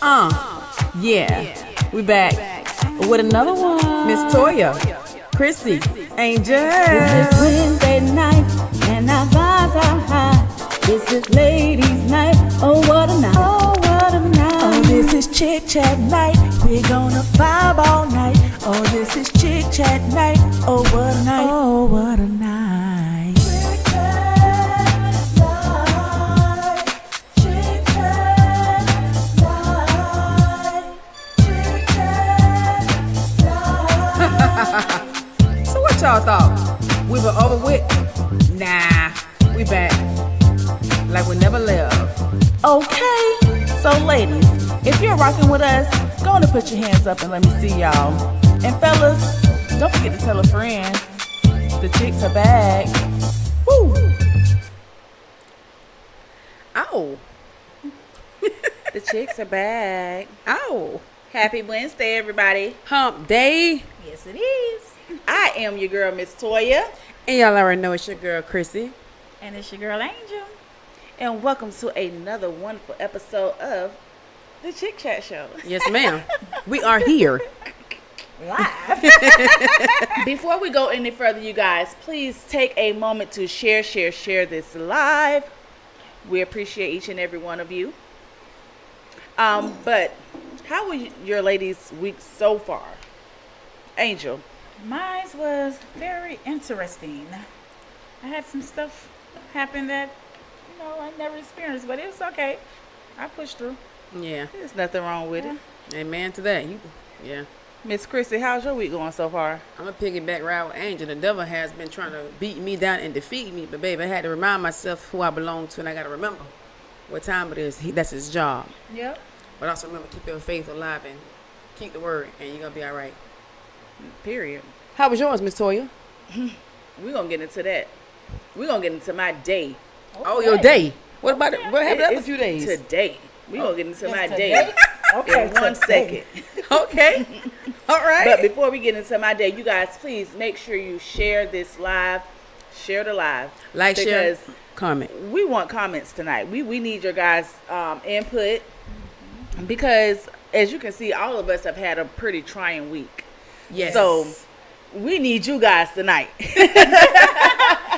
Yeah, we back with another one. Miss Toya, CHRISSY, Angel. This is Wednesday night, and our vibes are high. This is ladies' night, oh what a night, oh what a night. Oh, this is Chick Chat night, we're gonna vibe all night. Oh, this is Chick Chat night, oh what a night, oh what a night. Chick Chat night, Chick Chat night, Chick Chat night. So what y'all thought? We were over with? Nah, we back like we never left. Okay, so ladies, if you're rocking with us, go on and put your hands up and let me see y'all. And fellas, don't forget to tell a friend. The chicks are back. Woo! Ow. The chicks are back. Ow. Happy Wednesday, everybody. Hump day. Yes, it is. I am your girl, Miss Toya. And y'all already know it's your girl, CHRISSY. And it's your girl, Angel. And welcome to another wonderful episode of the Chick Chat Show. Yes, ma'am. We are here. Live. Before we go any further, you guys, please take a moment to share this live. We appreciate each and every one of you. But how was your ladies' week so far? Angel. Mine was very interesting. I had some stuff happen that, I never experienced, but it was okay. I pushed through. Yeah. There's nothing wrong with it. Amen to that. Yeah. Miss CHRISSY, how's your week going so far? I'm going to piggyback right with Angel. The devil has been trying to beat me down and defeat me. But, baby, I had to remind myself who I belong to, and I got to remember what time it is. That's his job. Yep. But also remember, keep your faith alive and keep the word, and you're going to be all right. Period. How was yours, Miss Toya? We're going to get into that. We're going to get into my day. Oh, your day. What about it? What happened after a few days? Today. We're going to get into my today? day Okay. in 1 second. Okay. All right. But before we get into my day, you guys, please make sure you share this live. Share the live. Like, share, because comment. we want comments tonight. We need your guys' input. Because, as you can see, all of us have had a pretty trying week. Yes. So, we need you guys tonight.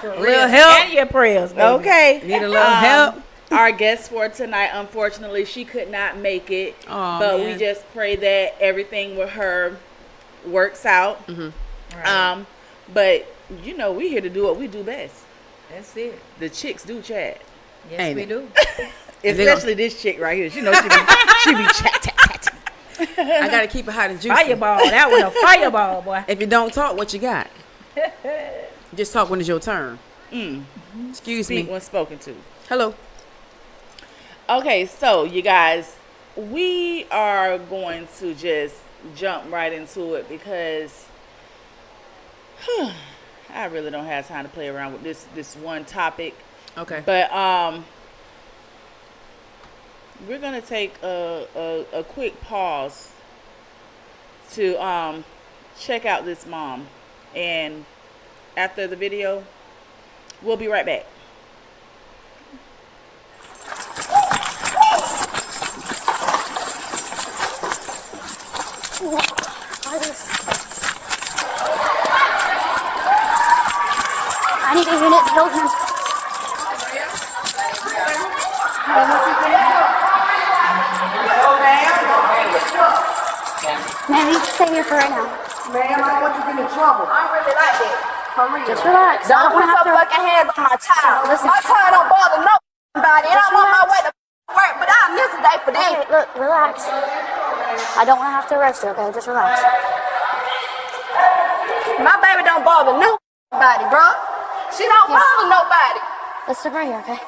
Little help. And your prayers, baby. Okay. Need a little help. Our guest for tonight, unfortunately, she could not make it. Oh, but man. we just pray that everything with her works out. Mm-hmm. Right. But, we're here to do what we do best. That's it. The chicks do chat. Yes, Ain't we it? do. Especially this chick right here. She be chatting. I got to keep it hot and juicy. Fireball. That was a fireball, boy. If you don't talk, what you got? Just talk when it's your turn. Excuse Speak me. when spoken to. Hello. Okay, so you guys, we are going to just jump right into it because I really don't have time to play around with this one topic. Okay. But we're gonna take a quick pause to check out this mom, and after the video, we'll be right back. I need a unit children. Ma'am, you can stay here for right now. Ma'am, I don't want you to get in trouble. I really like that. For real. Just relax. I Don't don't put want to have your to. fucking hands on my child. Listen. My child don't bother nobody. And I'm on my way to work, but I'll miss a day for them. Okay, look, relax. I don't want to have to arrest you, okay? Just relax. My baby don't bother nobody, bro. She don't bother nobody. Let's sit right here, okay?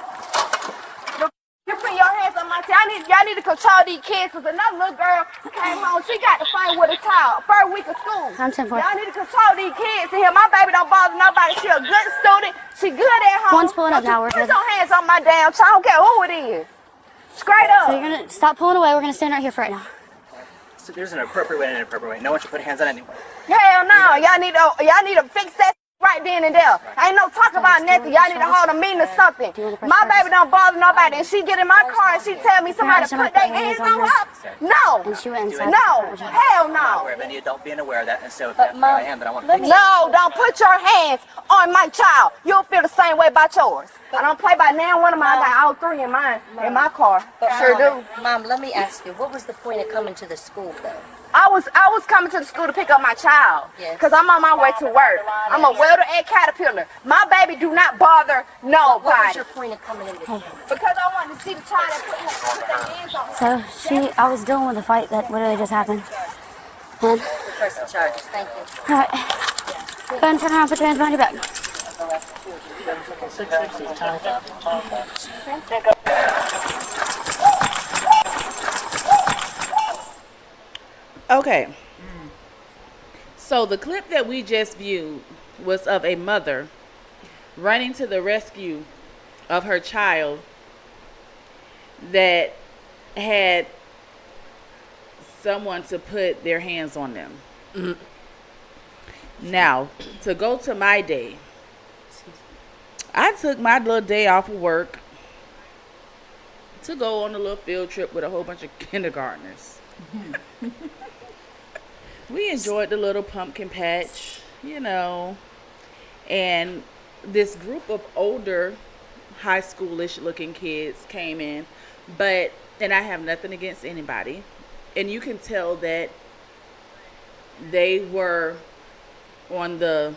You put your hands on my child. Y'all need to control these kids because another little girl came home. She got to fight with a child. First week of school. I'm 10 for it. Y'all need to control these kids in here. My baby don't bother nobody. She a good student. She good at home. One's pulling up now, we're Put good. your hands on my damn child. I don't care who it is. Straight up. So you're going to stop pulling away. We're going to stand right here for right now. So there's an appropriate way and an inappropriate way. No one should put hands on anyone. Hell no. Y'all need to fix that right then and there. Ain't no talk about nothing. Y'all need to hold a meeting or something. My baby don't bother nobody. And she get in my car and she tell me somebody put their hands on her. No. No. Hell no. Then you don't being aware of that, and so if that's where I am, then I want to No, don't put your hands on my child. You'll feel the same way about yours. I don't play by now one of mine. I got all three in mine in my car. Sure do. Mom, let me ask you, what was the point of coming to the school, though? I was coming to the school to pick up my child because I'm on my way to work. I'm a welder at Caterpillar. My baby do not bother nobody. What was your point of coming in? Because I wanted to see the child that put their hands on. So I was dealing with a fight that literally just happened. And the person charges. Thank you. all right, go ahead and turn around, put your hands behind your back. Okay. So the clip that we just viewed was of a mother running to the rescue of her child that had someone to put their hands on them. Now, to go to my day, I took my little day off of work to go on a little field trip with a whole bunch of kindergartners. We enjoyed the little pumpkin patch, you know, and this group of older high schoolish looking kids came in, and I have nothing against anybody, and you can tell that they were on the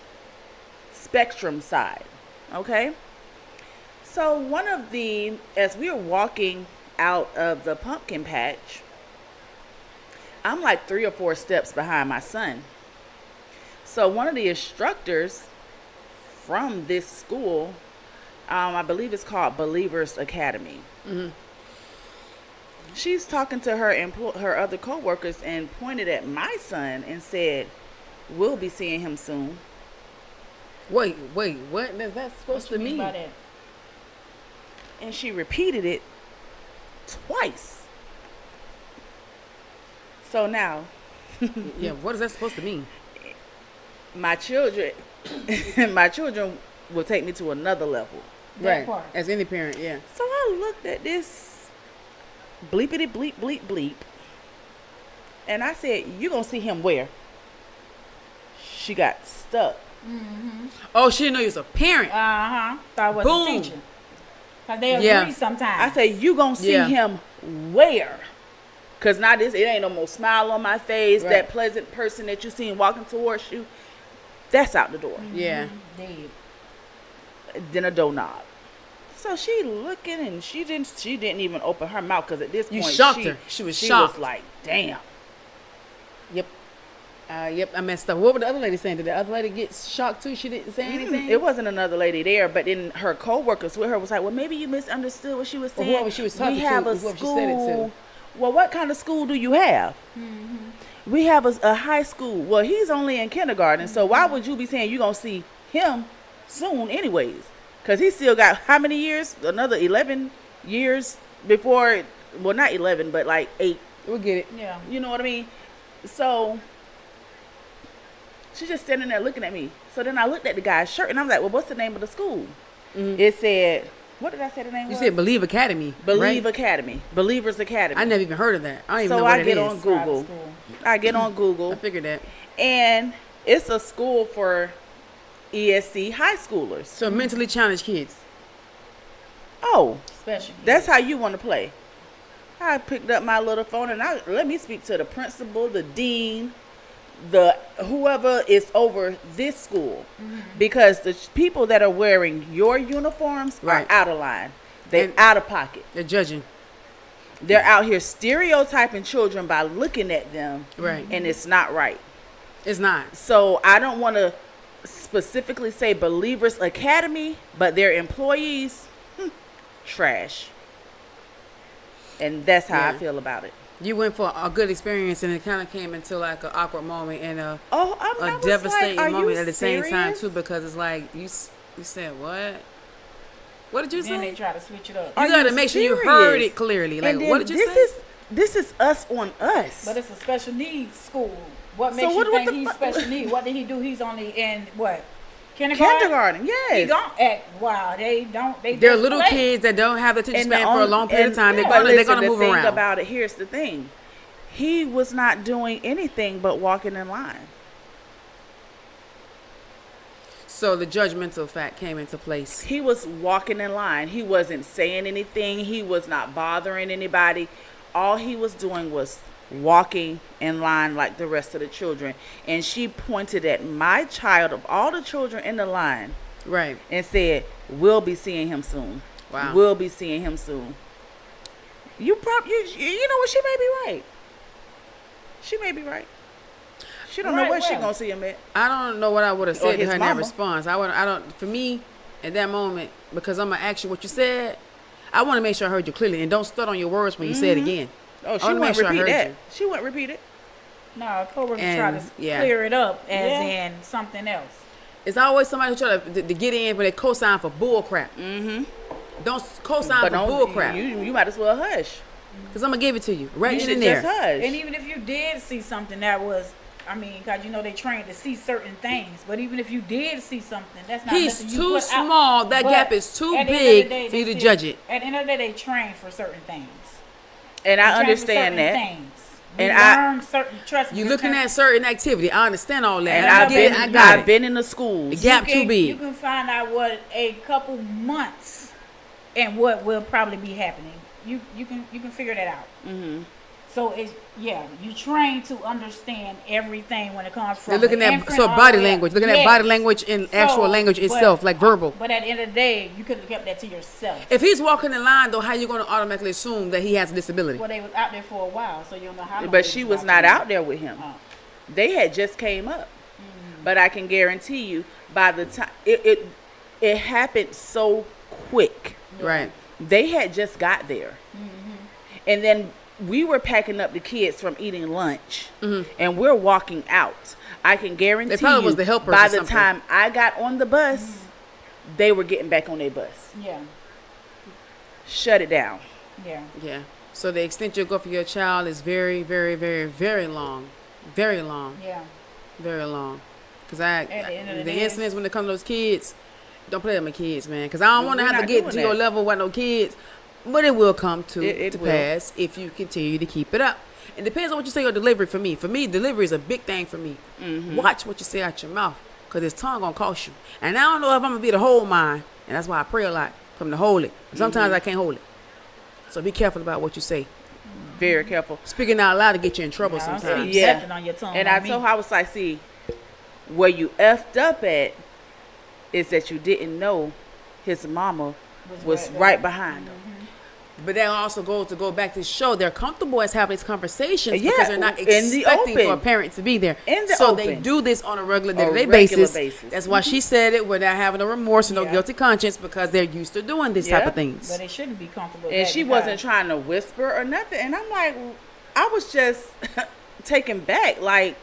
spectrum side, okay? So as we were walking out of the pumpkin patch, I'm like 3 or 4 steps behind my son. So one of the instructors from this school, I believe it's called Believers Academy. She's talking to her other coworkers and pointed at my son and said, "We'll be seeing him soon." Wait, what is that supposed to mean? And she repeated it twice. So now, yeah, what is that supposed to mean? My children will take me to another level. Right, as any parent, yeah. So I looked at this bleepity bleep bleep bleep, and I said, "You gonna see him where?" She got stuck. Oh, she didn't know you was a parent. Thought I was a teacher. Cause they agree sometimes. I said, "You gonna see him where?" Cause now it ain't no more smile on my face. Right. That pleasant person that you seen walking towards you, that's out the door. Yeah. Then a doorknob. So she looking and she didn't even open her mouth because at this point you shocked her. She was shocked. She was like, "Damn." Yep. I messed up. What was the other lady saying? Did the other lady get shocked too? She didn't say anything? It wasn't another lady there, but then her co-workers with her was like, "Well, maybe you misunderstood what she was saying." Or whoever she was talking to, whoever she said it to. Well, what kind of school do you have? We have a high school. Well, he's only in kindergarten, so why would you be saying you're going to see him soon anyways? Because he still got how many years? Another 11 years before, well, not 11, but like 8. We'll get it. Yeah. You know what I mean? So she's just standing there looking at me. So then I looked at the guy's shirt, and I'm like, "Well, what's the name of the school?" It said... What did I say the name was? You said Believe Academy. Believe right? Academy. Believers Academy. I never even heard of that. I don't even know so what I it get is. on Google. I get on Google. I figured that. And it's a school for ESC high schoolers. So mentally challenged kids. Oh. Special. That's how you want to play. I picked up my little phone and let me speak to the principal, the dean, the whoever is over this school, because the people that are wearing your uniforms are out of line. They're out of pocket. They're judging. They're out here stereotyping children by looking at them, right? And it's not right. It's not. So I don't want to specifically say Believers Academy, but their employees, trash. And that's how I feel about it. You went for a good experience, and it kind of came into like an awkward moment and a was devastating like, moment at the same serious? time too, because it's like you said what? What did you say? Then they try to switch it up. You got to make sure you heard it clearly. Like, what did you say? This is us on us. But it's a special needs school. What makes you think he's special needs? What did he do? He's only in what? Kindergarten, yes. He don't act wild. They don't. They're They're little kids that don't have the attention span for a long period of time. They're but gonna listen, move the thing around. about it, here's the thing. He was not doing anything but walking in line. So the judgmental fact came into place. He was walking in line. He wasn't saying anything. He was not bothering anybody. All he was doing was walking in line like the rest of the children. And she pointed at my child of all the children in the line. Right. And said, we'll be seeing him soon. Wow. We'll be seeing him soon. You know what? She may be right. She may be right. She don't know where she gonna see him at. I don't know what I would have said to her in that mama. response. For me, at that moment, because I'm gonna ask you what you said, I want to make sure I heard you clearly, and don't stutter on your words when you say it again. Oh, she wouldn't repeat that. She wouldn't repeat it. No, a coworker And, try to yeah. clear it up as in something else. It's always somebody who try to get in when they co-sign for bull crap. Don't co-sign for bull crap. You might as well hush. Because I'm going to give it to you. Right You in should there. just hush. And even if you did see something that was, because they trained to see certain things. But even if you did see something, that's not He's nothing you too put out. small. That But gap is too at the end of the big day, for you they to still- judge it. At the end of the day, they train for certain things. And They I train for understand certain that. Things. And We I- learn certain, trust me. You're we looking learn- at certain activity. I understand all that. And I I've get it. I got I've it. been in the schools. The gap too You big. can find out what a couple months and what will probably be happening. You can figure that out. Mm-hmm. So you train to understand everything when it comes from. They're looking the at infant all body the way up. language. Looking at Yes. body language and actual So, language but- itself, like verbal. But at the end of the day, you could have kept that to yourself. If he's walking in line, though, how you going to automatically assume that he has a disability? Well, they was out there for a while, so you don't know how long. But they she was watching not you. out there with him. Oh. They had just came up. But I can guarantee you, by the time it happened so quick. Right. They had just got there. And then we were packing up the kids from eating lunch, and we're walking out. I can guarantee They probably you, was the helpers by or the something. time I got on the bus, they were getting back on their bus. Yeah, Shut it down. yeah. Yeah. So the extent you go for your child is very, very, very, very long. Very long. Yeah. Very long. Because the end of the the day, incidents when it comes to those kids, don't play with my kids, man. Because I don't want to We're have to not get doing to your that. level with no kids. But it will come to It will. pass if you continue to keep it up. It depends on what you say your delivery for me. For me, delivery is a big thing for me. Watch what you say out your mouth. Because this tongue going to cost you. And I don't know if I'm going to be the whole mind. And that's why I pray a lot for him to hold it. Sometimes I can't hold it. So be careful about what you say. Very careful. Speaking out loud to get you in trouble I don't see sometimes. you Yeah. stepping on your tongue. And on I me. told her, I was like, see, where you effed up at is that you didn't know his mama was right behind him. But that also goes to go back to show they're comfortable as having these conversations Yeah, because they're not in the expecting for a open. parent to be there. In the so they open. do this on a regular A day-to-day regular basis. basis. That's why she said it without having no remorse and no Yeah. guilty conscience because they're used to doing this type Yeah. of things. But they shouldn't be comfortable. with And that she because- wasn't trying to whisper or nothing. And I'm like, I was just taken back. Like,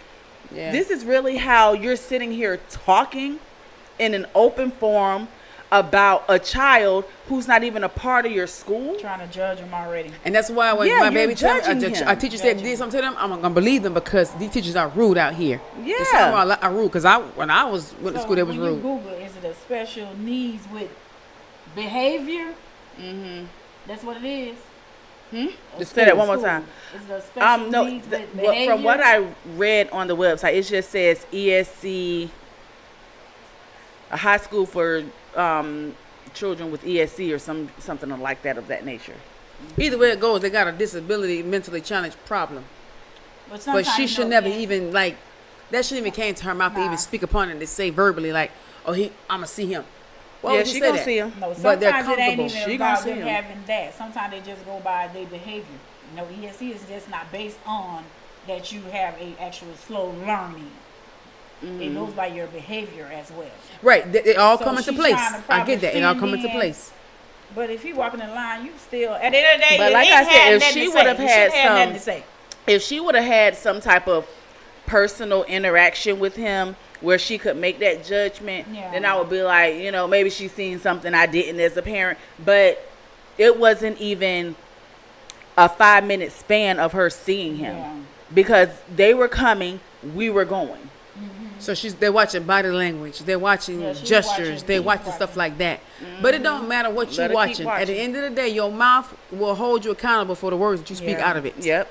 Yeah. this is really how you're sitting here talking in an open forum about a child who's not even a part of your school. trying to judge them already. And that's why when Yeah, my you're baby tell me, judging him. a teacher said did something to them, I'm gonna believe them because these teachers are rude out here. Yeah. There's some are rude because when I went to school, they was when you rude. Google, is it a special needs with behavior? That's what it is. Just say that one more time. Is it a special No, needs with behavior? from what I read on the website, it just says ESC, a high school for children with ESC or something like that of that nature. Either way it goes, they got a disability, mentally challenged problem. But sometimes, she you should know, never even that shouldn't even came to her mouth to even speak upon it. To say verbally like, "Oh, I'ma see him." Why Yeah, would you she say gonna that? see him. No, But they're sometimes it ain't comfortable. even She gonna about see them him. having that. Sometimes they just go by their behavior. You know, ESC is just not based on that you have a actual slow learning. It goes by your behavior as well. Right, it all So come into she's place. trying to I probably get that. It all fit come into in. place. But if you walking in line, you still at the end of the day. But you like ain't I said, had if nothing she to say. would've You had shouldn't have nothing some- to say. If she would have had some type of personal interaction with him where she could make that judgment, then I would be like, maybe she's seen something I didn't as a parent. But it wasn't even a 5-minute span of her seeing him because they were coming, we were going. So they're watching body language, they're watching she's gestures, watching- they're she's watching watching. stuff like that. But it don't matter what Let you're her keep watching. At the watching. end of the day, your mouth will hold you accountable for the words that you speak Yeah. out of it. Yep.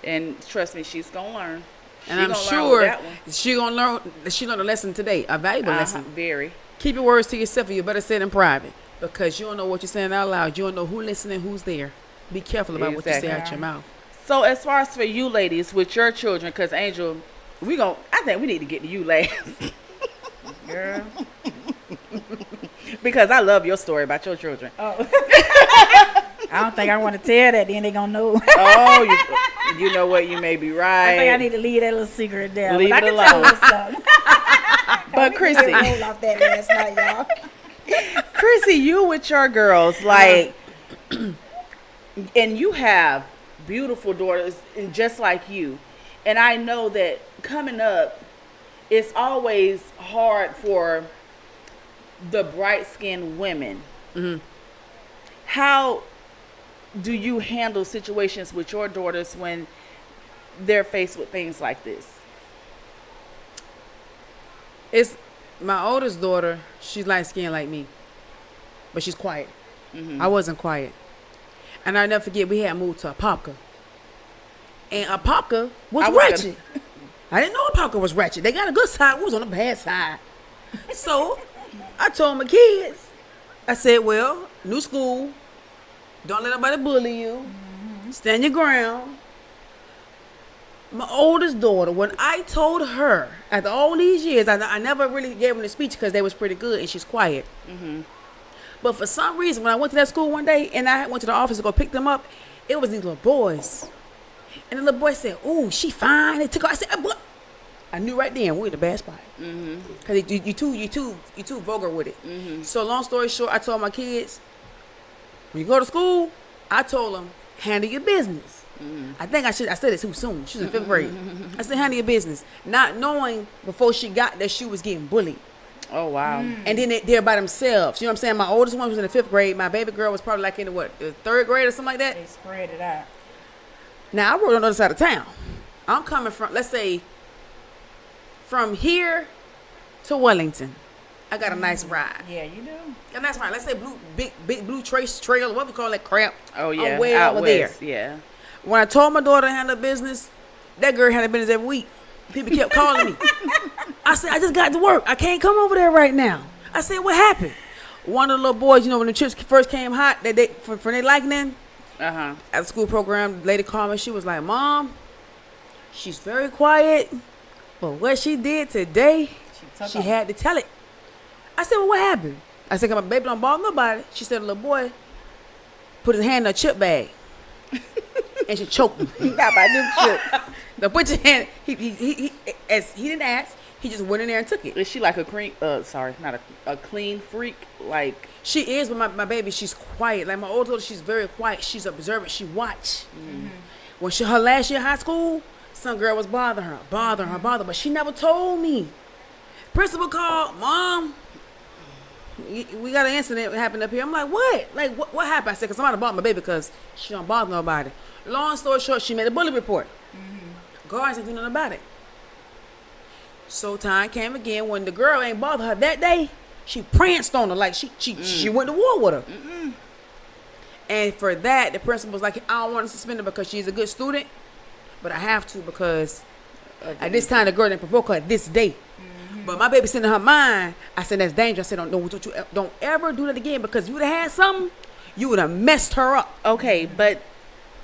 And trust me, she's gonna learn. And She I'm gonna learn with sure that one. she learned a lesson today, a valuable lesson. Very. Keep your words to yourself, or you better say it in private, because you don't know what you're saying out loud. You don't know who's listening, who's there. Be careful about what you say Exactly. out your mouth. So as far as for you ladies with your children, because Angel, I think we need to get to you last. Girl. Because I love your story about your children. I don't think I want to tell that. Then they gonna know. Oh, you know what? You may be right. I think I need to leave that little secret there. Leave but it I can tell alone. you something. But Chrissy, Roll off that last night, y'all. Chrissy, you with your girls, like, and you have beautiful daughters, and just like you. And I know that coming up, it's always hard for the bright-skinned women. How do you handle situations with your daughters when they're faced with things like this? It's my oldest daughter. She's light skinned like me, but she's quiet. I wasn't quiet, and I never forget we had moved to Apopka, and Apopka was ratchet. I didn't know Apopka was ratchet. They got a good side. We was on the bad side. So I told my kids, I said, "Well, new school. Don't let nobody bully you. Stand your ground." My oldest daughter, when I told her, after all these years, I never really gave them the speech because they was pretty good and she's quiet. But for some reason, when I went to that school one day and I went to the office to go pick them up, it was these little boys. And the little boy said, "Oh, she fine." They took her. I said, "What?" I knew right then we're in the bad spot. Because you too vulgar with it. So long story short, I told my kids, when you go to school, I told them, handle your business. I think I said it too soon. She was in 5th grade. I said, handle your business. Not knowing before she got that she was getting bullied. Oh, wow. And then they're by themselves. You know what I'm saying? My oldest one was in the 5th grade. My baby girl was probably like in the 3rd grade or something like that. They spread it out. Now, I work on the other side of town. I'm coming from, let's say, from here to Wellington. I got a nice ride. Yeah, you do. Got a nice ride. Let's say big blue trace trail, what we call that crap. Oh, yeah. I'm way out over west, there. Yeah. When I told my daughter to handle business, that girl handled business every week. People kept calling me. I said, I just got to work. I can't come over there right now. I said, what happened? One of the little boys, you know, when the chips first came hot, for their liking, at the school program, the lady called me. She was like, "Mom, she's very quiet, but what she did today, she had to tell it." I said, "Well, what happened?" I said, "'Cause my baby don't bother nobody." She said, "The little boy put his hand in a chip bag and she choked him." Got my new chips. Now put your hand. He as he didn't ask. He just went in there and took it. Is she like a clean freak? Like, She is, but my baby, she's quiet. Like my older daughter, she's very quiet. She's observant. She watch. When her last year of high school, some girl was bothering her, but she never told me. Principal called, "Mom, we got an incident that happened up here." I'm like, "What? Like what happened?" I said, "'Cause somebody bothered my baby because she don't bother nobody." Long story short, she made a bully report. Guards didn't do nothing about it. So time came again when the girl ain't bother her that day. She pranced on her like she went to war with her. And for that, the principal was like, "I don't want to suspend her because she's a good student, but I have to because at this time the girl didn't provoke her this day." But my baby said in her mind, I said, "That's dangerous." I said, don't ever do that again, because if you would have had something, you would have messed her up. okay, but,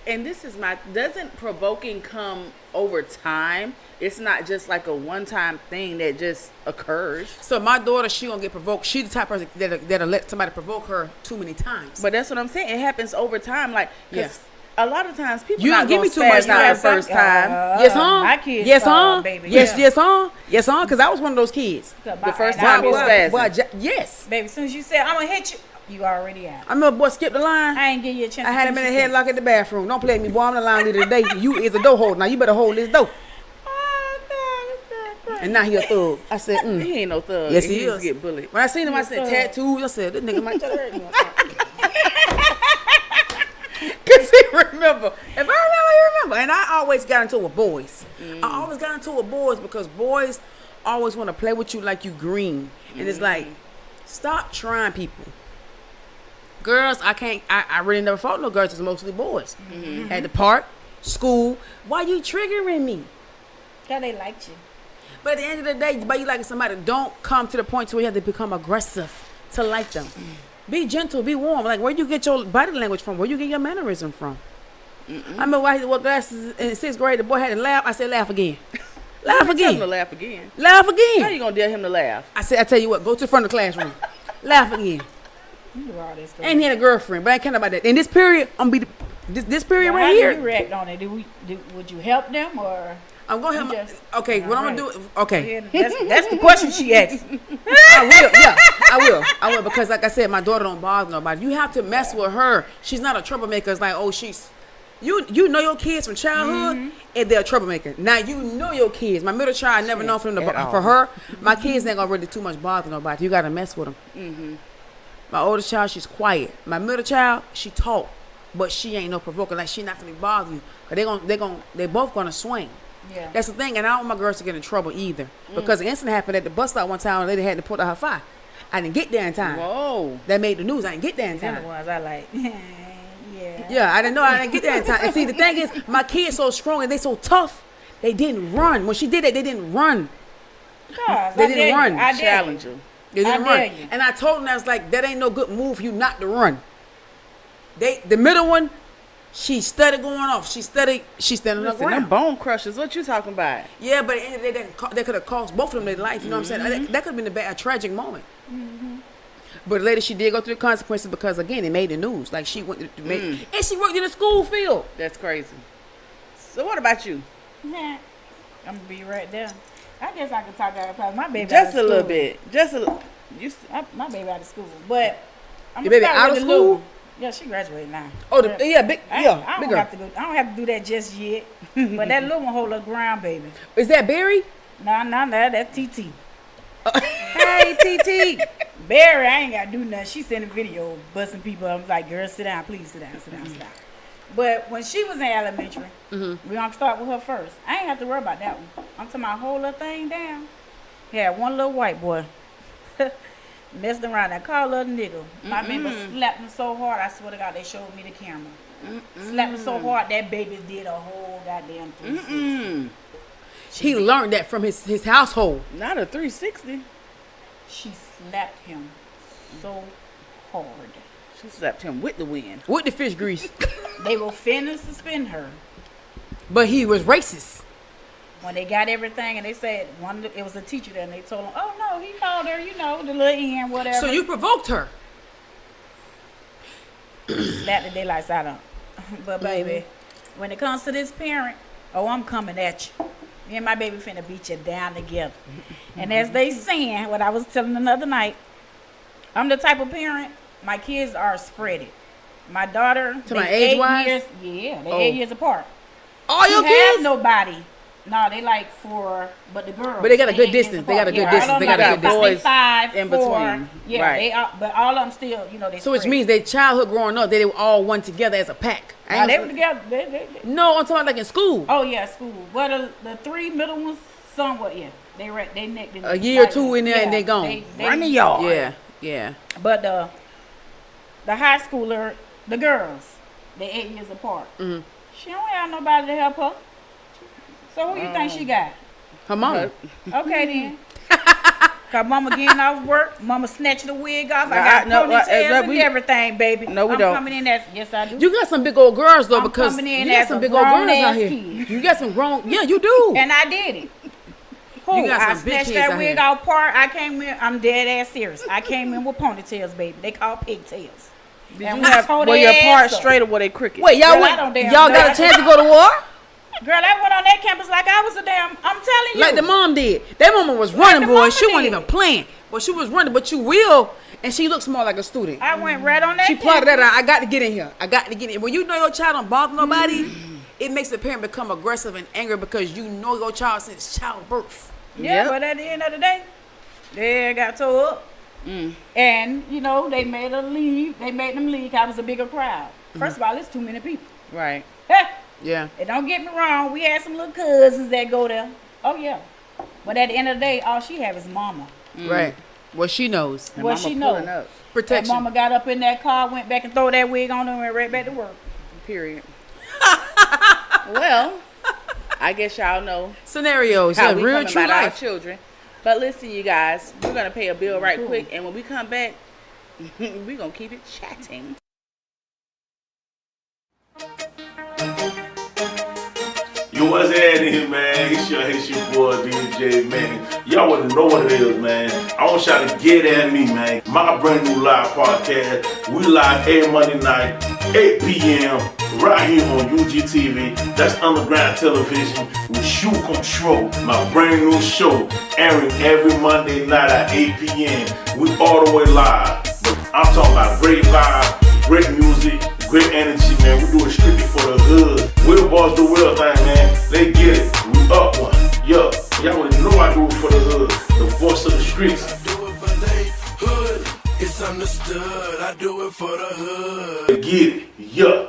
and this is doesn't provoking come over time? It's not just like a one-time thing that just occurs. So my daughter, she gonna get provoked. She the type of person that'll let somebody provoke her too many times. But that's what I'm saying. It happens over time. Like, 'cause Yes. a lot of times people You not don't give gonna me too much spaz out time. the first time. Yes, huh? My kids, yes, huh? baby. Yes, yeah. yes, huh? Yes, huh? Because I was one of those kids. The first And I time you was- spazzing. Yes. Baby, as soon as you said, "I'm going to hit you," you already out. I remember boy skipped the line. I ain't give you a chance. I had him in a finish your headlock at the bathroom. Don't play with me, boy. I'm the line leader today. You is a door holder. Now you better hold this door. And now he a thug. I said, He ain't no thug. Yes, he used to is. get bullied. When I seen him, I said, tattoos. I said, this nigga might try to hurt me. Because he remember. If I remember, he remember. And I always got into it with boys. I always got into it with boys because boys always want to play with you like you green. And it's like, stop trying people. Girls, I really never fought no girls. It's mostly boys. At the park, school. Why you triggering me? Because they liked you. But at the end of the day, by you liking somebody, don't come to the point to where you have to become aggressive to like them. Be gentle, be warm. Like, where you get your body language from? Where you get your mannerism from? I remember when I wore glasses in 6th grade, the boy had to laugh. I said, laugh again. Laugh Tell again. him to laugh again. Laugh How again. you gonna dare him to laugh? I said, I tell you what, go to the front of the classroom. Laugh again. You do all this stuff. And he had a girlfriend, but I ain't care about that. In this period, I'm gonna be this period How right do you here. react on it? Would you help them or? I'm gonna You help. just- Okay, what I'm gonna do? Okay, Yeah, that's the question she asked. I will. Yeah, I will because, like I said, my daughter don't bother nobody. You have to mess with her. She's not a troublemaker. It's like, oh, she's. You know your kids from childhood, and they're a troublemaker. Now you know your kids. My middle child, I never known for them to for her. My kids ain't gonna really too much bother nobody. You gotta mess with them. My oldest child, she's quiet. My middle child, she talk, but she ain't no provoker. Like, she not gonna bother you. But they both gonna swing. Yeah. That's the thing, and I don't want my girls to get in trouble either. Because an incident happened at the bus stop one time, a lady had to put out her fire. I didn't get there in time. Whoa. That made the news. I didn't get there in Them the time. ones I like. Yeah. Yeah, I didn't know. I didn't get there in time. And see, the thing is, my kids so strong and they so tough. They didn't run. When she did that, they didn't run. Cause They I didn't dare you. run. I dare Challenge you. him. They didn't I run. dare you. And I told them, I was like, that ain't no good move for you not to run. The middle one, she started going off. She standing on the Listen, them ground. bone crushers. What you talking about? Yeah, but at the end of the day, that could have cost both of them their life. You know what I'm saying? That could have been a tragic moment. But later, she did go through the consequences because, again, it made the news. Like, she went to make, and she worked in the school field. That's crazy. So what about you? Nah, I'm gonna be right there. I guess I could talk out of class. My baby Just out a of little school. bit. Just a little. My baby out of school, but I'm Your baby start out with of the little school? one. Yeah, she graduated now. Oh, But yeah, big, I yeah, don't bigger. have to go. I don't have to do that just yet. But that little one hold her ground, baby. Is that Barry? Nah, that's TT. Hey, TT. Barry, I ain't gotta do nothing. She sent a video busting people up. I'm like, girl, sit down, please sit down, sit down, sit down. But when she was in elementary, we gonna start with her first. I ain't have to worry about that one. I'm talking about hold her thing down. Yeah, one little white boy messed around and called her a nigga. My baby slapped him so hard, I swear to God, they showed me the camera. Slapped him so hard, that baby did a whole goddamn 360. He learned that from his household. Not a 360. She slapped him so hard. She slapped him with the wind. With the fish grease. They will finna suspend her. But he was racist. When they got everything and they said it was a teacher there and they told him, oh no, he called her, you know, the little end, whatever. So you provoked her. Slapped the daylights out of him. But baby, when it comes to this parent, oh, I'm coming at you. Me and my baby finna beat you down together. And as they saying, what I was telling them the other night, I'm the type of parent, my kids are spread it. My daughter, To they my age-wise? 8 years, yeah, they Oh. 8 years apart. All your She have kids? nobody. No, they like 4, but the girls. But they got a good 8 years distance. They got a apart. good Yeah, distance. all They of got a them good got distance. 5, in 4. between. Yeah, Right. they are, but all of them still, you know, they So which spread. means their childhood growing up, they were all one together as a pack. Now, they were together. They. No, I'm talking about like in school. Oh yeah, school. Well, the 3 middle ones, somewhat, yeah. They necked in A year or two in there and they gone. Run the yard. Yeah, yeah. But the high schooler, the girls, they 8 years apart. She don't have nobody to help her. So who you think she got? Her mama. Okay then. Cause mama getting off work, mama snatching the wig off. I got No, ponytails and we- everything, baby. No, we I'm don't. coming in as yes I do. You got some big old girls though, I'm because coming in you got as some a big old girls grown-ass out here. kid. You got some grown. Yeah, you do. And I did it. You got I some big snatched kids that out wig here. out part. I came in. I'm dead ass serious. I came in with ponytails, baby. They call pigtails. Did And you we have, told were their your ass parts up. straight or were they crooked? Wait, y'all Girl, I went. don't damn Y'all know. got a chance to go to war? Girl, I went on that campus like I was a damn. I'm telling you. Like the mom did. That mama was running, the boy. mama She wasn't did. even playing. But she was running, but you will. And she looks more like a student. I went right on that. She plotted that out. I got to get in here. I got to get in. When you know your child don't bother nobody, it makes the parent become aggressive and angry because you know your child since childbirth. Yeah, Yep. but at the end of the day, they got tore up. And, you know, they made her leave. They made them leave 'cause it was a bigger crowd. First of all, it's too many people. Right. Yeah. And don't get me wrong, we had some little cousins that go there. Oh, yeah. But at the end of the day, all she have is mama. Right. What she knows. And What mama she pulling know. up. Protection. And mama got up in that car, went back and threw that wig on and went right back to work. Period. Well, I guess y'all know Scenarios. how Yeah, we real come true about our life. children. But listen, you guys, we're gonna pay a bill right quick, and when we come back, we're gonna keep it chatting. Yo, what's happening, man? It's your boy DJ, man. Y'all wanna know what it is, man. I want y'all to get at me, man. My brand new live podcast. We live every Monday night, 8 p.m. right here on UGTv. That's underground television with you control. My brand new show airing every Monday night at 8 p.m. We all the way live. But I'm talking about great vibe, great music, great energy, man. We do it strictly for the hood. We'll boss the real thing, man. They get it. We up one. Yeah. Y'all already know I do it for the hood. The voice of the streets. I do it for the hood. It's understood. I do it for the hood. They get it. Yeah.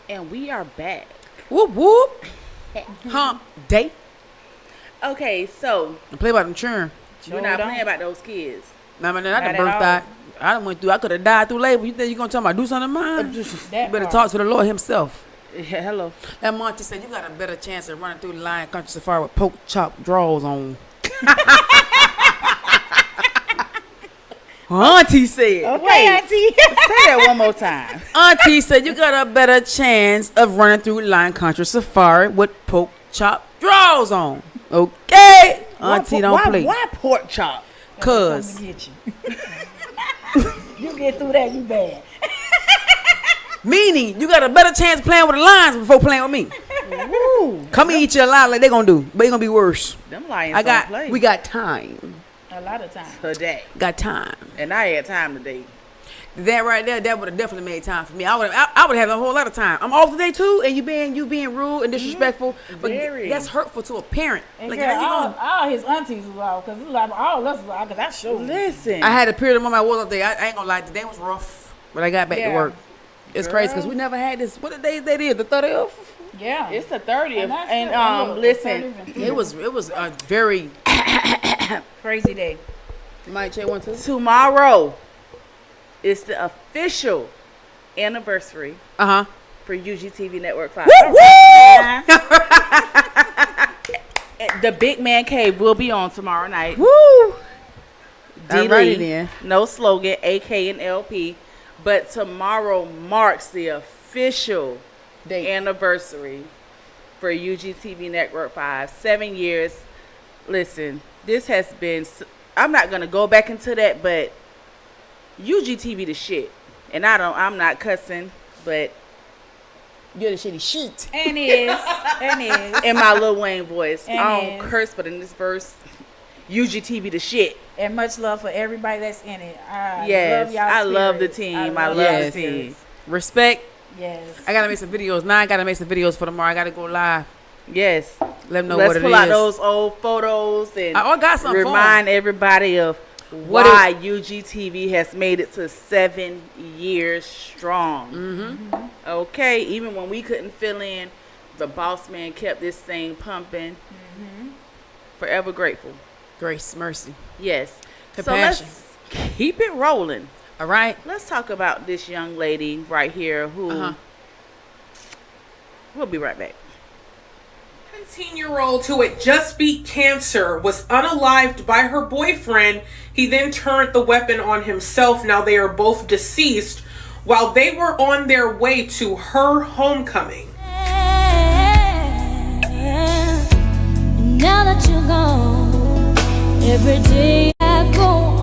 And we are back. Whoop whoop. Hump day. Okay, so And play about them churn. you're not playing about those kids. Nah, man, I Not done at birthed all. out. I done went through. I could have died through labor. You think you gonna tell me I do something to mine? You That better part. talk to the Lord Himself. Yeah, hello. That Monty said you got a better chance of running through the lion country safari with pork chop draws on. Auntie said. Okay, Auntie. Say that one more time. Auntie said you got a better chance of running through lion country safari with pork chop draws on. Okay, Auntie don't play. Why pork chop? Cause Get you. You get through that, you bad. meaning you got a better chance playing with the lions before playing with me. Woo. Come and eat you alive like they gonna do, but it's gonna be worse. Them lions don't play. We got time. A lot of times. today. Got time. And I had time today. That right there, that would have definitely made time for me. I would have a whole lot of time. I'm off today too, and you being rude and disrespectful, but Very. that's hurtful to a parent. And Like, girl, how you gonna? all his aunties was off, because like, all of us was off, because I showed them. Listen. I had a period of moment I was up there. I ain't gonna lie, today was rough, but I got back to Yeah. work. It's crazy because we never had this. What the days that is? The 30th. Yeah. It's the 30th. And that's And good. Look, listen. 30th. It was a very. Crazy day. You might check one too. Tomorrow is the official anniversary Uh huh. for UGTv Network 5. Uh-huh. The Big Man Cave will be on tomorrow night. Woo. D. Alrighty Lee, then. no slogan, AK and LP. But tomorrow marks the official Date. anniversary for UGTv Network 5. 7 years. Listen, this has been, I'm not going to go back into that, but UGTv the shit. And I'm not cussing, but You're the shitty sheet. And is. in my Lil Wayne voice, And I don't is. curse, but in this verse, UGTv the shit. And much love for everybody that's in it. Yes, love y'all I love the spirits. team. I love Yes. the team. Respect. Yes. I gotta make some videos. Now I gotta make some videos for tomorrow. I gotta go live. Yes. Let them know Let's what it is. pull out those old photos and I got something for 'em. remind everybody of What why UGTv has made it to 7 years strong. Mm-hmm. Okay, even when we couldn't fill in, the boss man kept this thing pumping. Forever grateful. Grace, mercy, Yes. compassion. So let's keep it rolling. All right. Let's talk about this young lady right here who Uh-huh. we'll be right back. 17-year-old who had just beat cancer was unalived by her boyfriend. He then turned the weapon on himself. Now they are both deceased while they were on their way to her homecoming. Now that you're gone, every day I go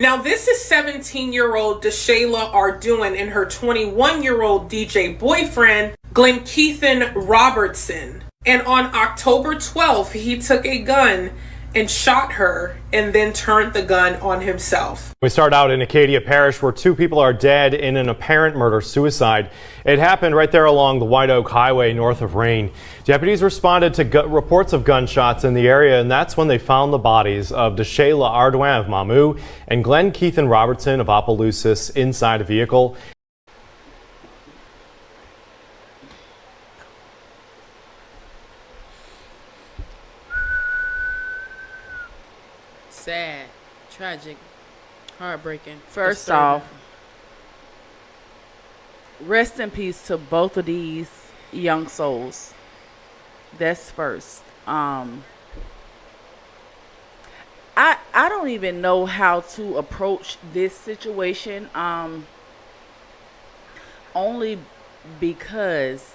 Now, this is 17-year-old DeShayla Ardoin and her 21-year-old DJ boyfriend, Glenkeithan Robertson. And on October 12th, he took a gun and shot her and then turned the gun on himself. We start out in Acadia Parish, where 2 people are dead in an apparent murder-suicide. It happened right there along the White Oak Highway north of Rayne. Deputies responded to reports of gunshots in the area, and that's when they found the bodies of DeShayla Ardoin of Mamou and Glenkeithan Robertson of Opelousas inside a vehicle. Sad, tragic, heartbreaking. First off, rest in peace to both of these young souls. That's first. I don't even know how to approach this situation. Only because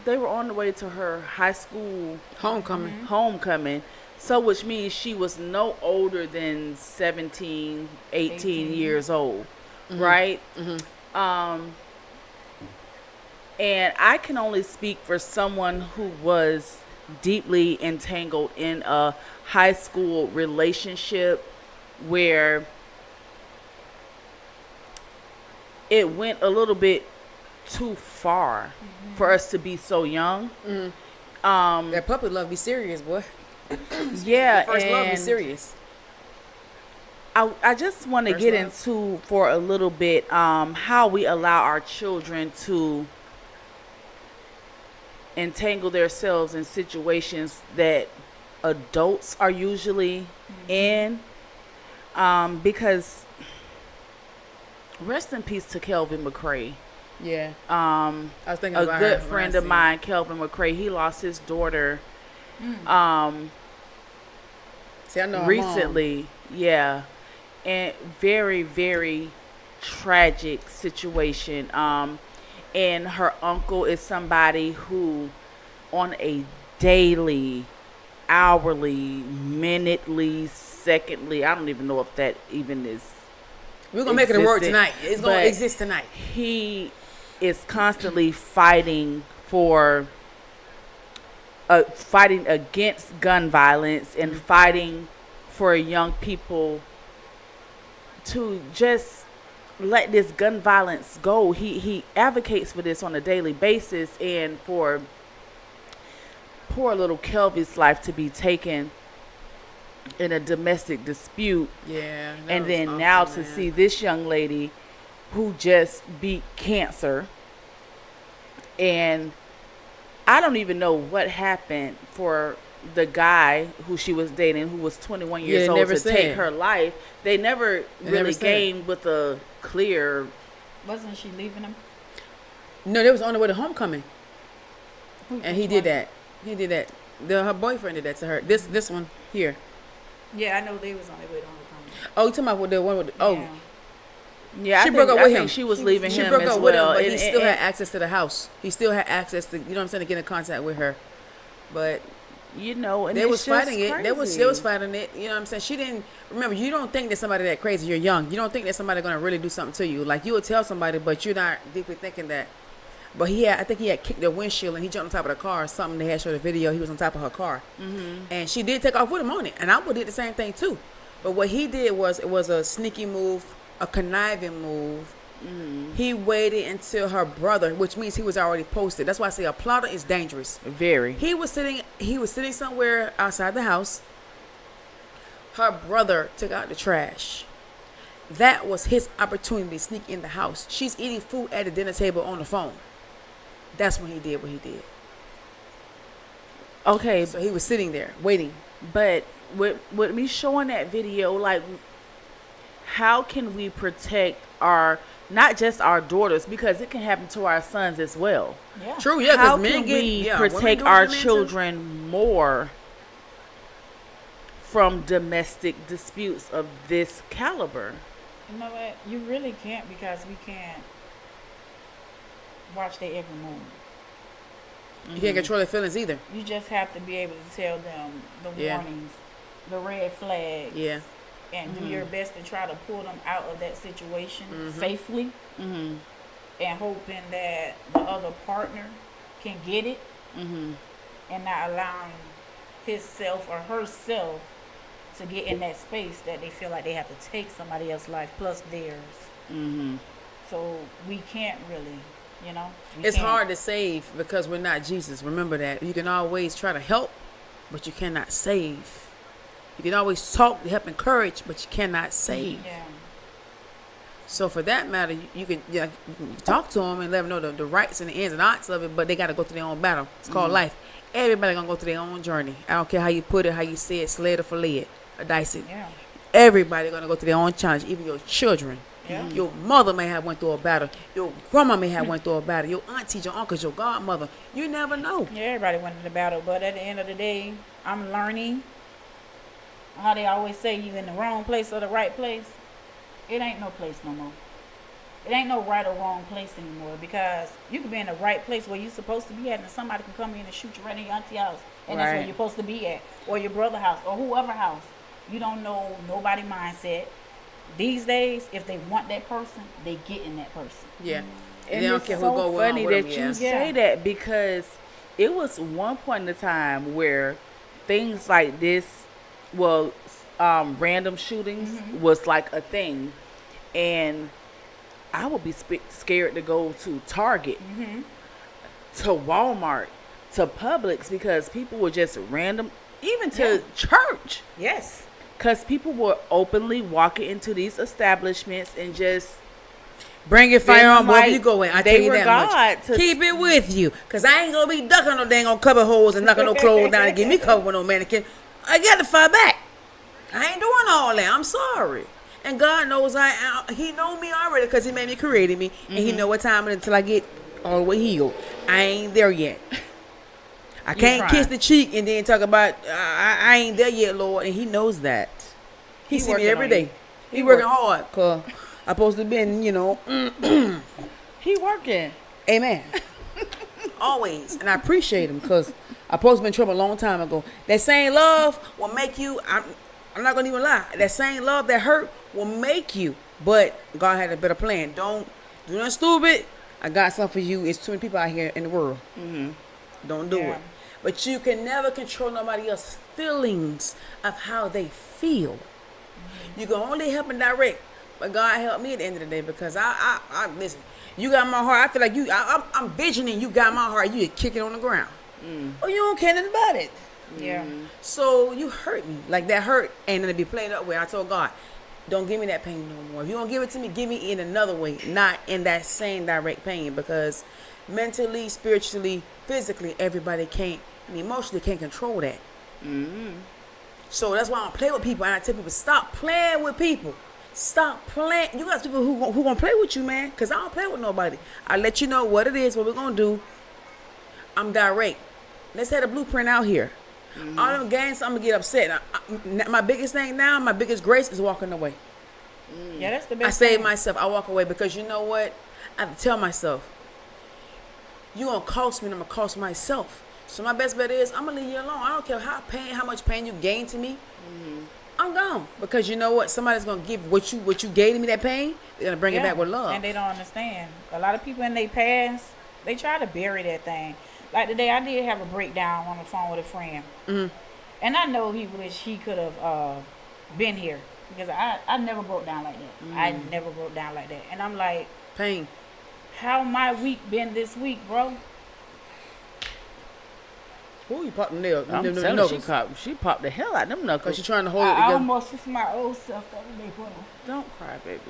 they were on the way to her high school homecoming. So which means she was no older than 17, 18 years old, right? And I can only speak for someone who was deeply entangled in a high school relationship where it went a little bit too far for us to be so young. That puppy love be serious, boy. Yeah, First love be serious. I just want to get into for a little bit how we allow our children to entangle themselves in situations that adults are usually in, because rest in peace to Kelvin McCrae. Yeah. I was thinking about a good friend of mine, Kelvin McCrae. He lost his daughter. See, I know recently. Yeah, and very, very tragic situation. And her uncle is somebody who, on a daily, hourly, minutely, secondly, I don't even know if that even is. We're gonna make it a word tonight. It's gonna exist tonight. He is constantly fighting for. Fighting against gun violence and fighting for young people to just let this gun violence go. He advocates for this on a daily basis, and for poor little Kelby's life to be taken in a domestic dispute. Yeah. And then now to see this young lady who just beat cancer, and I don't even know what happened for the guy who she was dating, who was 21 years old, to take her life. They never really came with a clear. Wasn't she leaving him? No, they was on the way to homecoming. And he did that. He did that. Her boyfriend did that to her. This one here. Yeah, I know they was on their way to homecoming. Oh, you talking about the one with the, Yeah, she broke up with him. She was leaving him. She broke up with him, but he still had access to the house. He still had access to, you know what I'm saying, to get in contact with her. But you know, and they was fighting it. Crazy. They was fighting it. You know what I'm saying? She didn't remember. You don't think that somebody that crazy. You're young. You don't think that somebody gonna really do something to you. Like you would tell somebody, but you're not deeply thinking that. But I think he had kicked the windshield and he jumped on top of the car or something. They had showed the video. He was on top of her car, and she did take off with him on it. And I would do the same thing too. But what he did was it was a sneaky move, a conniving move. He waited until her brother, which means he was already posted. That's why I say a plotter is dangerous. Very. He was sitting somewhere outside the house. Her brother took out the trash. That was his opportunity to sneak in the house. She's eating food at the dinner table on the phone. That's when he did what he did. Okay. So he was sitting there waiting. But with me showing that video, like, how can we protect not just our daughters, because it can happen to our sons as well. Yeah. True, yeah. How can we protect our children more from domestic disputes of this caliber? You know what? You really can't, because we can't watch their every movement. You can't control their feelings either. You just have to be able to tell them the warnings, the red flags. Yeah. and do your best to try to pull them out of that situation safely, and hoping that the other partner can get it, and not allowing himself or herself to get in that space that they feel like they have to take somebody else's life plus theirs. So we can't really, you know. It's hard to save because we're not Jesus. Remember that. You can always try to help, but you cannot save. You can always talk to help encourage, but you cannot save. Yeah. So for that matter, you can talk to them and let them know the rights and the ins and outs of it, but they got to go through their own battle. It's called life. Everybody gonna go through their own journey. I don't care how you put it, how you say it, sled or fillet it, or dice it. Yeah. Everybody gonna go through their own challenge, even your children. Yeah. Your mother may have went through a battle. Your grandma may have went through a battle. Your aunties, your uncles, your godmother. You never know. Yeah, everybody went through the battle, but at the end of the day, I'm learning. How they always say, you in the wrong place or the right place. It ain't no place no more. It ain't no right or wrong place anymore, because you can be in the right place where you're supposed to be at, and somebody can come in and shoot you right in your auntie house, and that's where you're supposed to be at, or your brother house, or whoever house. You don't know nobody mindset. These days, if they want that person, they get in that person. Yeah. And they don't it's care who so go funny with that them, you say that, because it was one point in the time where things like this, well, random shootings was like a thing, and I would be scared to go to Target, to Walmart, to Publix, because people were just random, even to church. Yes. Because people were openly walking into these establishments and just bring your firearm wherever like you go in. I they tell you were that much. God to- Keep it with you, because I ain't going to be ducking no dang on cupboard holes and knocking no clothes down and get me covered with no mannequin. I got to fight back. I ain't doing all that. I'm sorry. And God knows He know me already, because He made me, created me, and He know what time it is until I get all the way healed. I ain't there yet. I can't kiss the cheek and then talk about I ain't there yet, Lord, and He knows that. He see me every day. He working hard, cause I supposed to been, He working. Amen. Always, and I appreciate Him, cause I supposed to been in trouble a long time ago. That same love will make you. I'm not gonna even lie. That same love that hurt will make you. But God had a better plan. Don't do nothing stupid. I got something for you. It's too many people out here in the world. Don't do it. But you can never control nobody else's feelings of how they feel. You can only help and direct. But God helped me at the end of the day, because I listen. You got my heart. I feel like I'm visioning. You got my heart. You kick it on the ground. Oh, you don't care nothing about it. Yeah. So you hurt me. Like, that hurt ain't gonna be played up with. I told God, don't give me that pain no more. If you don't give it to me, give me in another way, not in that same direct pain, because mentally, spiritually, physically, everybody can't, and emotionally can't control that. So that's why I don't play with people, and I tell people, stop playing with people. Stop playing. You got people who gonna play with you, man, because I don't play with nobody. I let you know what it is, what we're gonna do. I'm direct. Let's have a blueprint out here. All them games, I'm gonna get upset. My biggest thing now, my biggest grace is walking away. Yeah, that's the best. I save myself. I walk away, because you know what? I have to tell myself, you gonna cost me, and I'm gonna cost myself. So my best bet is I'm gonna leave you alone. I don't care how much pain you gain to me. I'm gone, because you know what? Somebody's gonna give what you gave to me, that pain. They're gonna bring it back with love. And they don't understand. A lot of people in their past, they try to bury that thing. Like today, I did have a breakdown on the phone with a friend, and I know he wish he could have been here, because I never broke down like that. I never broke down like that, and I'm like, pain. How my week been this week, bro? Who you popped the nail? I'm telling you, she popped the hell out of them knuckles. Cause she trying to hold it I together. almost was my old self the other day, bro. Don't cry, baby.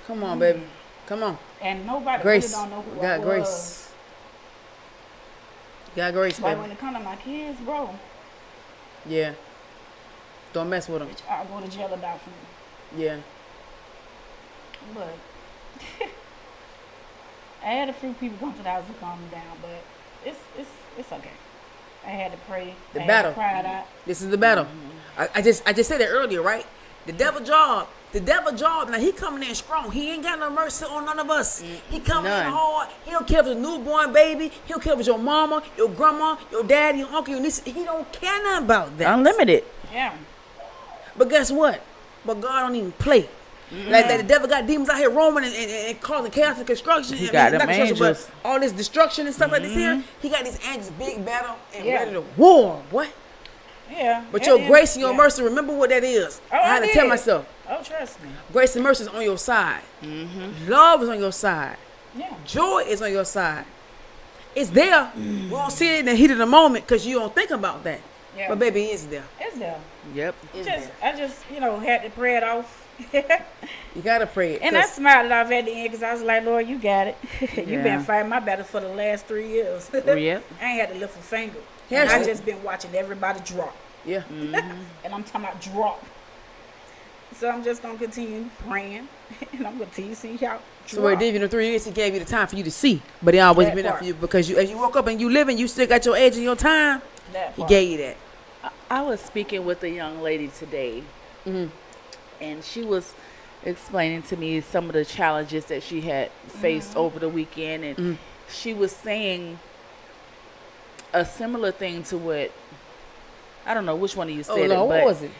Come on, baby. Come on. And nobody Grace. really don't know who Got I was. grace. Got grace, But baby. when it comes to my kids, bro, Yeah. Don't mess with them. I'll go to jail about for me. Yeah. But I had a few people come to the house to calm me down, but it's okay. I had to pray. The I battle. Had to cry it out. This is the battle. I just said that earlier, right? The devil job. Now he coming in strong. He ain't got no mercy on none of us. He coming in hard. He don't care if it's a newborn baby. He don't care if it's your mama, your grandma, your daddy, your uncle, your niece. He don't care nothing about that. Unlimited. Yeah. But guess what? But God don't even play. Like the devil got demons out here roaming and causing chaos and construction. He got them not construction, but angels. all this destruction and stuff like this here. He got these angels, big battle and ready to war. What? Yeah. But your grace and your mercy, remember what that is. Oh, I had to tell myself. Oh, trust me. Grace and mercy is on your side. Love is on your side. Yeah. Joy is on your side. It's there. We don't see it in the heat of the moment because you don't think about that. Yeah. But baby, it's there. It's there. Yep. I just, had to pray it off. You gotta pray it. And I smiled it off at the end because I was like, Lord, you got it. You've been fighting my battle for the last 3 years. Yep. I ain't had to lift a finger. Yes. I just been watching everybody drop. Yeah. And I'm talking about drop. So I'm just gonna continue praying, and I'm gonna continue to see y'all. So where David in 3 years, he gave you the time for you to see, but he always been there for you because as you woke up and you living, you still got your age and your time. He gave you that. I was speaking with a young lady today, and she was explaining to me some of the challenges that she had faced over the weekend, and she was saying a similar thing to what, I don't know which one of you said it, but what was it?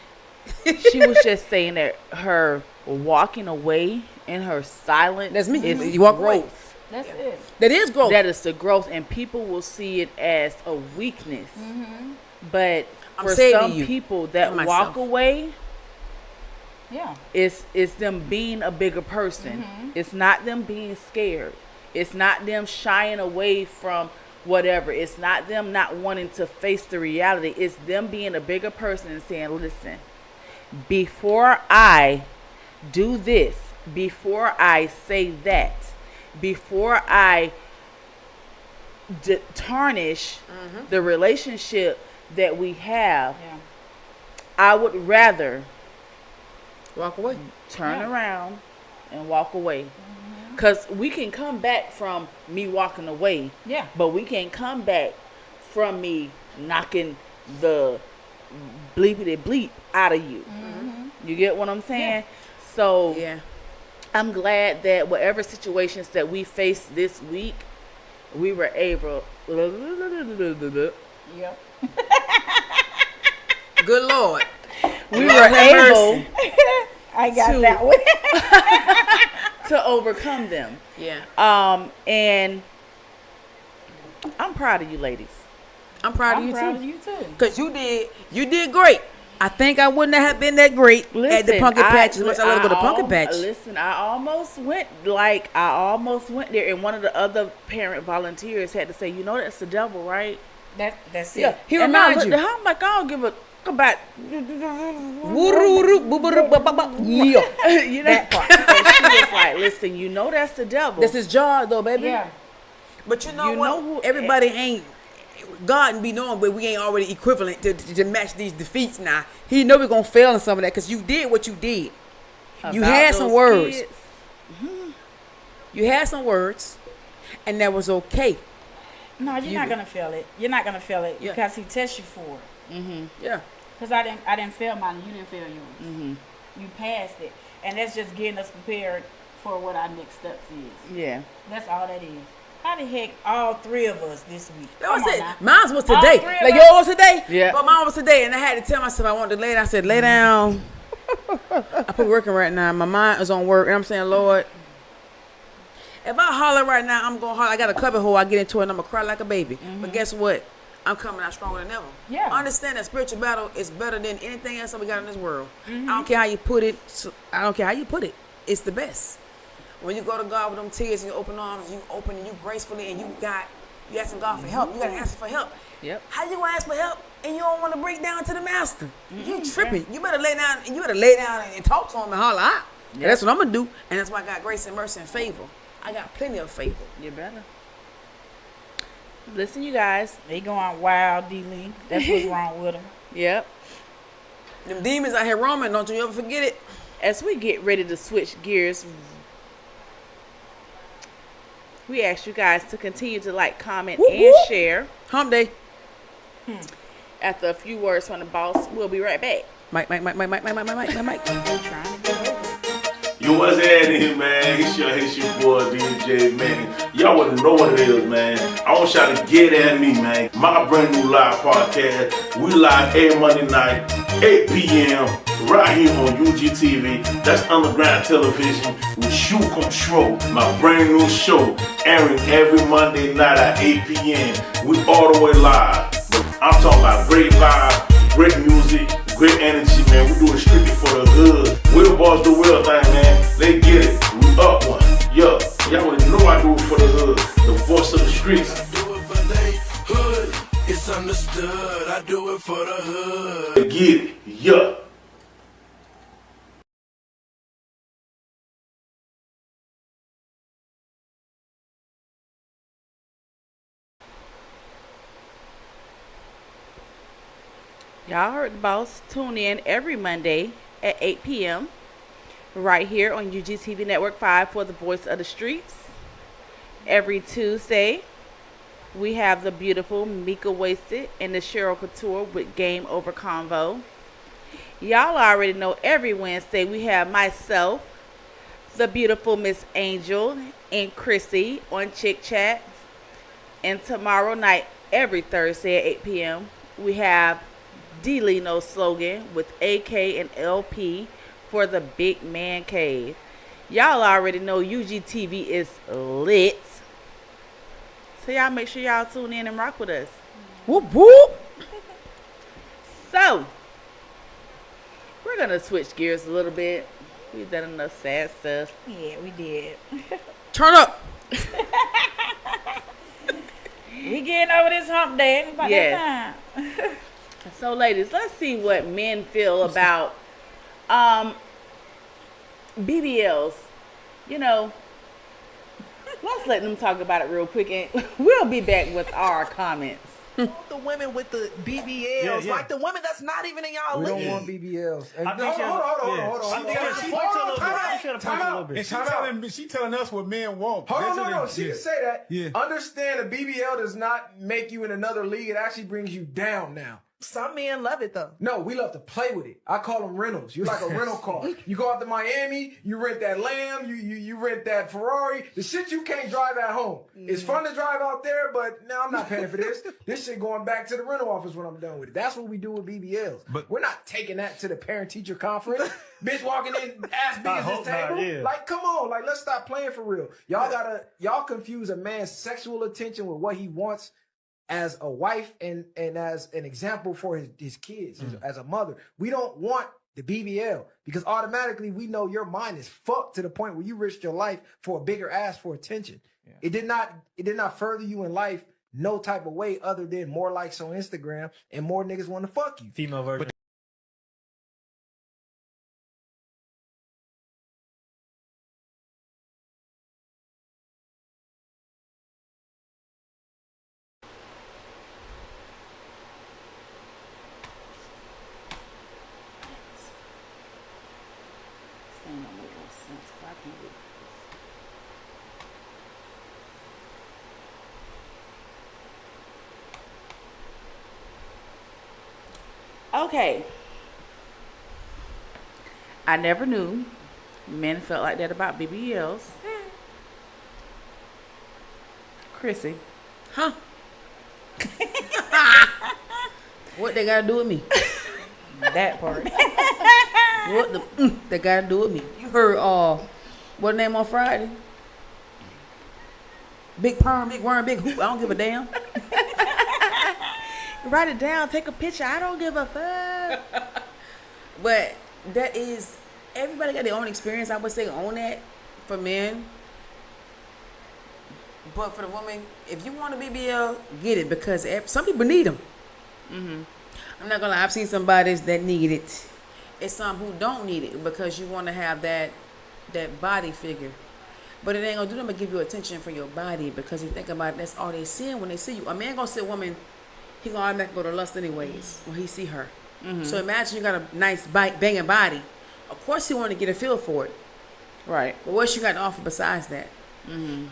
She was just saying that her walking away and her silence. That's me. Is You walk away. growth. That's it. That is growth. That is the growth, and people will see it as a weakness. But I'm for saving some you people that and walk myself. away, Yeah. it's them being a bigger person. It's not them being scared. It's not them shying away from whatever. It's not them not wanting to face the reality. It's them being a bigger person and saying, listen, before I do this, before I say that, before I tarnish the relationship that we have, I would rather walk away, turn around and walk away. Because we can come back from me walking away, but we can't come back from me knocking the bleepity bleep out of you. You get what I'm saying? So I'm glad that whatever situations that we faced this week, we were able. Yep. Good Lord. We were able. I got that one. To overcome them. Yeah. And I'm proud of you ladies. I'm proud of of you you too. Because you did great. I think I wouldn't have been that great at the pumpkin patch as much as I love to go to pumpkin patch. Listen, I almost went there, and one of the other parent volunteers had to say, you know, that's the devil, right? That's it. Yeah, he And reminds you. I'm like, I don't give a about. Yeah. You know, that part. And she was like, listen, you know that's the devil. That's his job though, baby. Yeah. But you know You what? know who- Everybody ain't. God be knowing, but we ain't already equivalent to match these defeats now. He know we're going to fail in some of that because you did what you did. You About had some those words. kids. You had some words, and that was okay. No, you're not gonna feel it. You're not gonna feel it Yeah. because he tests you for it. Yeah. Because I didn't fail mine, and you didn't fail yours. You passed it, and that's just getting us prepared for what our next steps is. Yeah. That's all that is. How the heck all three of us this week? That was Come on it. now. Mine was All today. three of Like us? yours was today. Yeah. But mine was today, and I had to tell myself I wanted to lay down. I said, lay down. I put working right now. My mind is on work, and I'm saying, Lord, if I holler right now, I'm gonna holler. I got a cubby hole. I get into it, and I'm gonna cry like a baby. But guess what? I'm coming out stronger than ever. Yeah. Understand that spiritual battle is better than anything else that we got in this world. I don't care how you put it. I don't care how you put it. It's the best. When you go to God with them tears and your open arms, you open and you gracefully, and you asking God for help. You got to ask for help. Yep. How you gonna ask for help and you don't want to break down to the master? You tripping. You better lay down and talk to him and holler out. And that's what I'm gonna do. And that's why I got grace and mercy and favor. I got plenty of favor. You better. Listen, you guys. They going wild, D-Lee. That's what's wrong with them. Yep. Them demons out here roaming. Don't you ever forget it. As we get ready to switch gears, we ask you guys to continue to like, comment, and share. Hump day. After a few words from the boss, we'll be right back. Mike. Trying to get over. You Yo, what's happening, man? It's your boy, DJ, man. Y'all want to know what it is, man. I want y'all to get at me, man. My brand new live podcast. We live every Monday night, 8 p.m. right here on UGTv. That's underground television with Shoe Control. My brand new show airing every Monday night at 8 p.m. We all the way live. But I'm talking about great vibe, great music, great energy, man. We do it strictly for the hood. We the boss do real thing, man. They get it. We up one. Yeah. Y'all wanna know I do it for the hood. The voice of the streets. I do it for they hood. It's understood. I do it for the hood. They get it. Yeah. Y'all heard the boss. Tune in every Monday at 8 p.m. right here on UGTv Network 5 for the voice of the streets. Every Tuesday, we have the beautiful Mika Wasted and the Cheryl Couture with Game Over Convo. Y'all already know every Wednesday we have myself, the beautiful Miss Angel, and Chrissy on Chick Chat. And tomorrow night, every Thursday at 8 p.m., we have D-Lino Slogan with AK and LP for the Big Man Cave. Y'all already know UGTv is lit. So y'all make sure y'all tune in and rock with us. Whoop whoop. So, we're going to switch gears a little bit. We've done enough sad stuff. Yeah, we did. Turn up. We getting over this hump day. It's about that time. So, ladies, let's see what men feel about BBLs. You know, let's let them talk about it real quick, and we'll be back with our comments. The women with the BBLs, like the women that's not even in y'all league. We don't want BBLs. Hold on. She telling us what men want. Hold on, no. She can say that. Yeah. Understand a BBL does not make you in another league. It actually brings you down now. Some men love it though. No, we love to play with it. I call them rentals. You're like a rental car. You go out to Miami, you rent that Lamb, you rent that Ferrari. The shit you can't drive at home. It's fun to drive out there, but now I'm not paying for this. This shit going back to the rental office when I'm done with it. That's what we do with BBLs. But we're not taking that to the parent-teacher conference. Bitch walking in, ass big as this table. Like, come on. Like, let's stop playing for real. Y'all confuse a man's sexual attention with what he wants as a wife and as an example for his kids, as a mother. We don't want the BBL because automatically we know your mind is fucked to the point where you risked your life for a bigger ass for attention. Yeah. It did not further you in life no type of way other than more likes on Instagram and more niggas want to fuck you. Female version. Okay. I never knew men felt like that about BBLs. Chrissy. Huh? What they gotta do with me? That part. What they gotta do with me? You heard what name on Friday? Big perm, big worm, big hoop. I don't give a damn. Write it down. Take a picture. I don't give a fuck. But that is, everybody got their own experience. I would say on that for men. But for the woman, if you want a BBL, get it because some people need them. Mm-hmm. I'm not gonna lie. I've seen some bodies that need it. It's some who don't need it because you want to have that body figure. But it ain't gonna do them to give you attention for your body because you think about it, that's all they see when they see you. A man gonna see a woman, he gonna automatically go to lust anyways when he see her. Mm-hmm. So imagine you got a nice banging body. Of course he want to get a feel for it. Right. But what you got to offer besides that? Mm-hmm.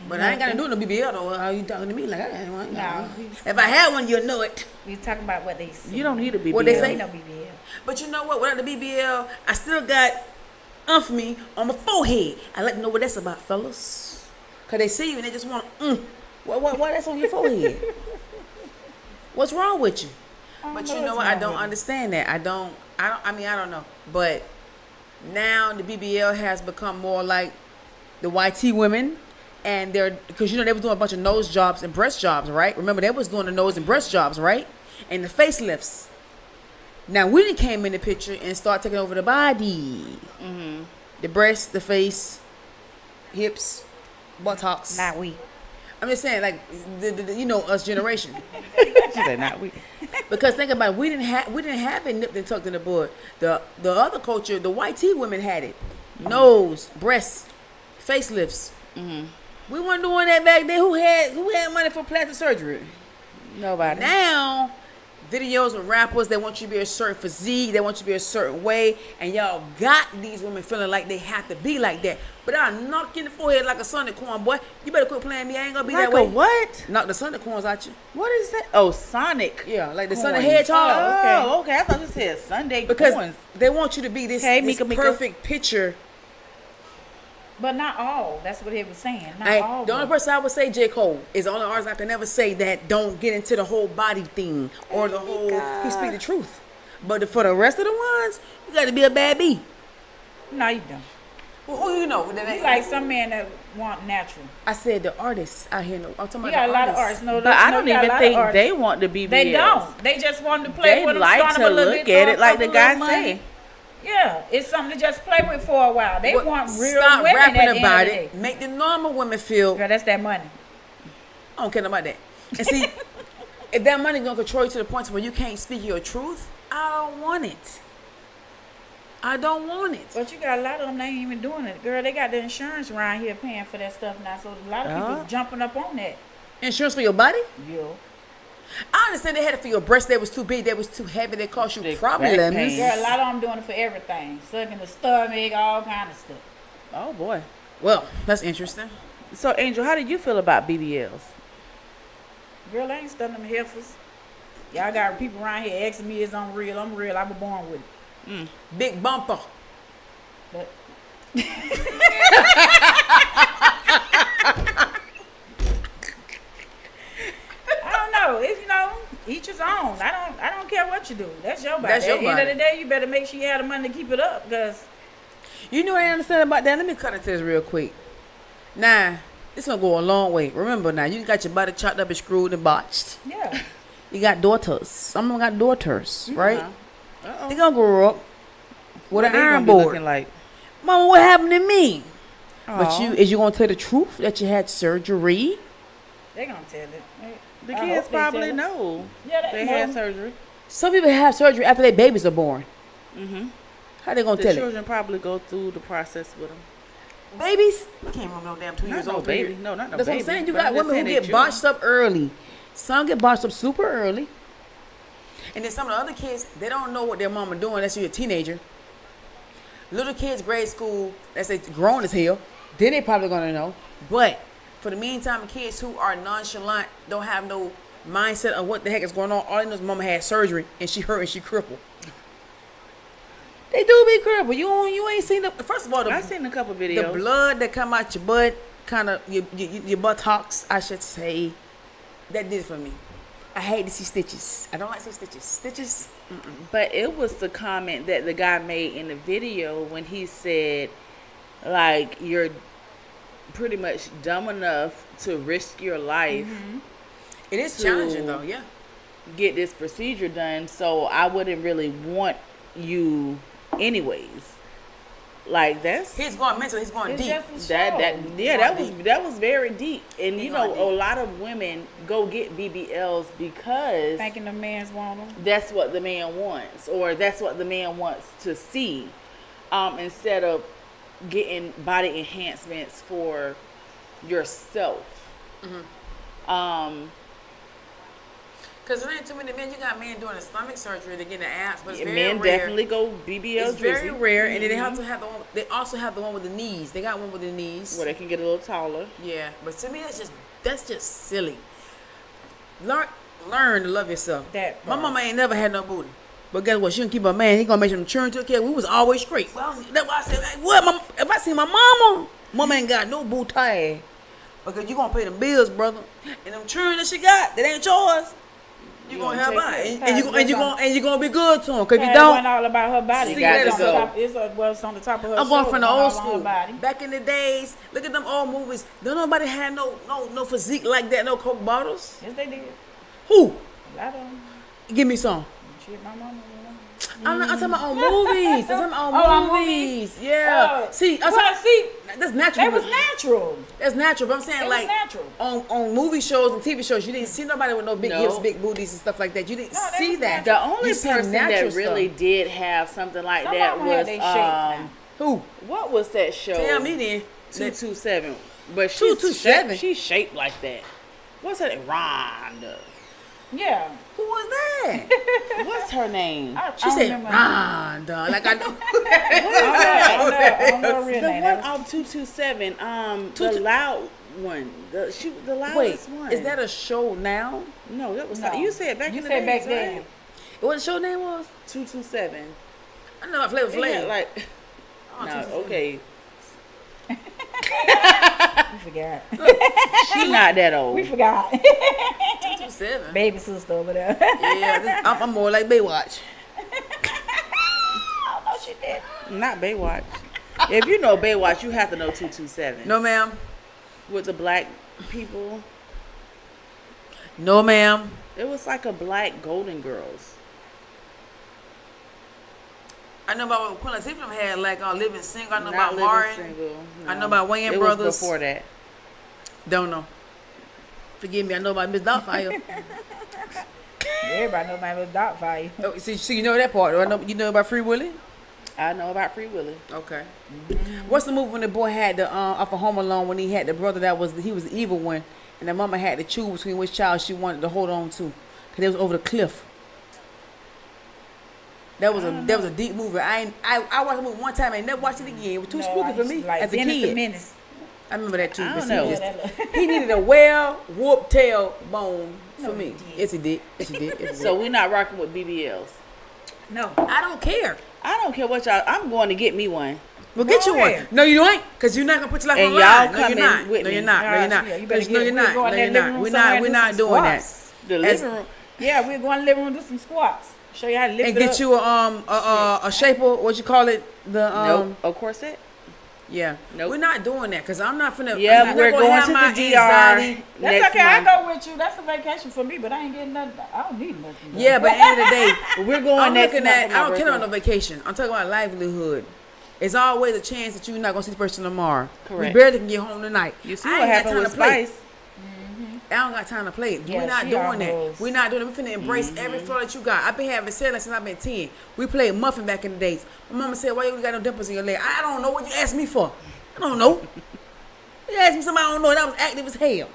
But I ain't got to do no BBL though. How you talking to me like I ain't one? No. If I had one, you'll know it. We talking about what they say. You don't need a BBL. What they say? No BBL. But you know what? Without the BBL, I still got for me on my forehead. I like to know what that's about, fellas. Cause they see you and they just want what that's on your forehead? What's wrong with you? But you know what? I don't understand that. I don't know. But now the BBL has become more like the YT women, and they're, because they was doing a bunch of nose jobs and breast jobs, right? Remember, they was doing the nose and breast jobs, right? And the facelifts. Now we done came in the picture and start taking over the body, the breast, the face, hips, buttocks. Not we. I'm just saying, like us generation. She said not we. Because think about it, we didn't have it nipped and tucked in the bud. The other culture, the YT women had it. Nose, breasts, facelifts. We weren't doing that back then. Who had money for plastic surgery? Nobody. Now, videos of rappers, they want you to be a certain physique, they want you to be a certain way, and y'all got these women feeling like they have to be like that. But I'll knock you in the forehead like a Sunday corn, boy. You better quit playing me. I ain't gonna be like that way. Like a what? Knock the Sunday corns out you. What is that? Oh, Sonic. Yeah, like the corns. Sunday hedgehog. Oh, okay. I thought you said Sunday because corns. They want you to be this, perfect picture. But not all. That's what he was saying. Not all. The only person I would say J. Cole is the only artist I can never say that don't get into the whole body thing or the whole. He speak the truth. But for the rest of the ones, you got to be a bad bee. No, you don't. Well, who you know? You like some men that want natural. I said the artists out here. I'm talking about you got a lot of artists. No, but I don't even think they want to be. They don't. They just want to play with them. They like to look at it like the guy say. Yeah, it's something to just play with for a while. They want real stop women rapping at the about end of the it. Make the normal women feel. Girl, that's that money. I don't care about that. And see, if that money gonna control you to the point where you can't speak your truth, I don't want it. I don't want it. But you got a lot of them, they ain't even doing it. Girl, they got the insurance around here paying for that stuff now. So a lot of people jumping up on that. Insurance for your body? Yeah. I understand they had it for your breast. They was too big. They was too heavy. They cost you problems. Girl, a lot of them doing it for everything. Sucking the stomach, all kind of stuff. Oh, boy. Well, that's interesting. So, Angel, how do you feel about BBLs? Girl, I ain't studying them heifers. Y'all got people around here asking me is I'm real. I'm real. I was born with it. Big bumper. But I don't know. It's, each his own. I don't care what you do. That's your body. That's your body. At the end of the day, you better make sure you have the money to keep it up. Because you know what I understand about that? Let me cut into this real quick. Now, this gonna go a long way. Remember now, you got your body chopped up and screwed and botched. Yeah. You got daughters. Some of them got daughters, right? They gonna grow up with an iron board. Like, Mama, what happened to me? But is you gonna tell the truth that you had surgery? They gonna tell it. The kids probably know. Yeah, they had surgery. Some people have surgery after their babies are born. How they gonna tell it? The children probably go through the process with them. Babies? I can't remember no damn 2 years old. Baby. No, not no That's baby. what I'm saying. You got women who get botched up early. Some get botched up super early. And then some of the other kids, they don't know what their mama doing. That's you're a teenager. Little kids, grade school, that's grown as hell. Then they probably gonna know. But for the meantime, kids who are nonchalant, don't have no mindset of what the heck is going on. All they know is mama had surgery and she hurt and she crippled. They do be crippled. You ain't seen the first of all. I seen a couple videos. The blood that come out your butt, kind of your buttocks, I should say, that did it for me. I hate to see stitches. I don't like to see stitches. Stitches. But it was the comment that the guy made in the video when he said, like, you're pretty much dumb enough to risk your life. It is challenging though, yeah. Get this procedure done, so I wouldn't really want you anyways. Like that's he's going mental, he's going deep. That was very deep. And you know, a lot of women go get BBLs because thinking the man's want them. That's what the man wants, or that's what the man wants to see. Instead of getting body enhancements for yourself. Because there ain't too many men. You got men doing a stomach surgery to get the abs, but it's very men rare. definitely go BBL. It's very rare, and then they have to have the one. They also have the one with the knees. They got one with the knees where they can get a little taller. Yeah, but to me, that's just silly. Learn to love yourself. My mama ain't never had no booty. But guess what? She didn't keep her man. He gonna make sure them children took care. We was always straight. Well, that's why I said, like, what? If I see my mama ain't got no boo tie. Because you gonna pay them bills, brother. And them children that she got, that ain't yours. You gonna help out, and you gonna be good to him. Cause if you don't, it wasn't all about her body. It's on the top of her. I'm going from the old shoulder, school. body. Back in the days, look at them old movies. Don't nobody had no physique like that. No Coke bottles. Yes, they did. Who? A lot of them. Give me some. Shit, my mama. I'm talking about on movies. I'm talking about on movies. Yeah. See, that's natural. That was natural. That's natural. But I'm saying, like, natural. on movie shows and TV shows, you didn't see nobody with no big hips, big booties, and stuff like that. You didn't see that. The only person that really did have something like that was who? What was that show? Tell me then. 227. But 227. She's shaped like that. What's her name? Rhonda. Yeah. Who was that? What's her name? She said Rhonda. Like I know. I don't know her real name. The one off 227. The loud one. The loudest one. Is that a show now? No, that was not. You said back in the day. Back then. What the show name was? 227. I know Flavor Flav. Like. No. Okay. We forgot. She's not that old. We forgot. 227. Baby sister over there. Yeah, I'm more like Baywatch. Oh no, she did. Not Baywatch. If you know Baywatch, you have to know 227. No, ma'am. With the black people. No, ma'am. It was like a black Golden Girls. I know about Queen Latifah had like Living Single. I know Not about Martin. Single, no. I know about Wayans it Brothers. Was before that. Don't know. Forgive me. I know about Miss Doubtfire. Everybody know about Miss Doubtfire. Oh, see, you know that part. You know about Free Willy? I know about Free Willy. Okay. Mm-hmm. What's the movie when the boy had the off of Home Alone when he had the brother he was the evil one, and the mama had to choose between which child she wanted to hold on to, because it was over the cliff. That was a deep movie. I watched the movie one time and never watched it again. It was too spooky for me as a kid. Menace. I remember that too. I don't know. He needed a well-whooped tail bone for me. Yes, he did. So we're not rocking with BBLs. No, I don't care. I don't care what y'all. I'm going to get me one. Well, get you one. No, you ain't, because you're not gonna put your life on the line. No, you're not. No, you're not. No, you're not. No, you're not. No, you're not. We're not doing that. The living room. Yeah, we're going to the living room do some squats. Show you how to lift and it get up. You a shaper. What you call it? A corset. Yeah. Nope. We're not doing that because I'm not finna. Yeah, we're going to the DR. That's okay. I go with you. That's a vacation for me, but I ain't getting nothing. I don't need nothing. Yeah, but at the end of the day, we're going next month. I don't care about no vacation. I'm talking about livelihood. It's always a chance that you're not gonna see the person tomorrow. Correct. We barely can get home tonight. You see what happened with Spice. I don't got time to play. Yeah, we're not doing that. We're not doing it. We're finna embrace every flaw that you got. I've been having said that since I've been 10. We played muffin back in the days. My mama said, "Why you got no dimples in your leg?" I don't know what you asked me for. I don't know. You asked me something I don't know. That was active as hell.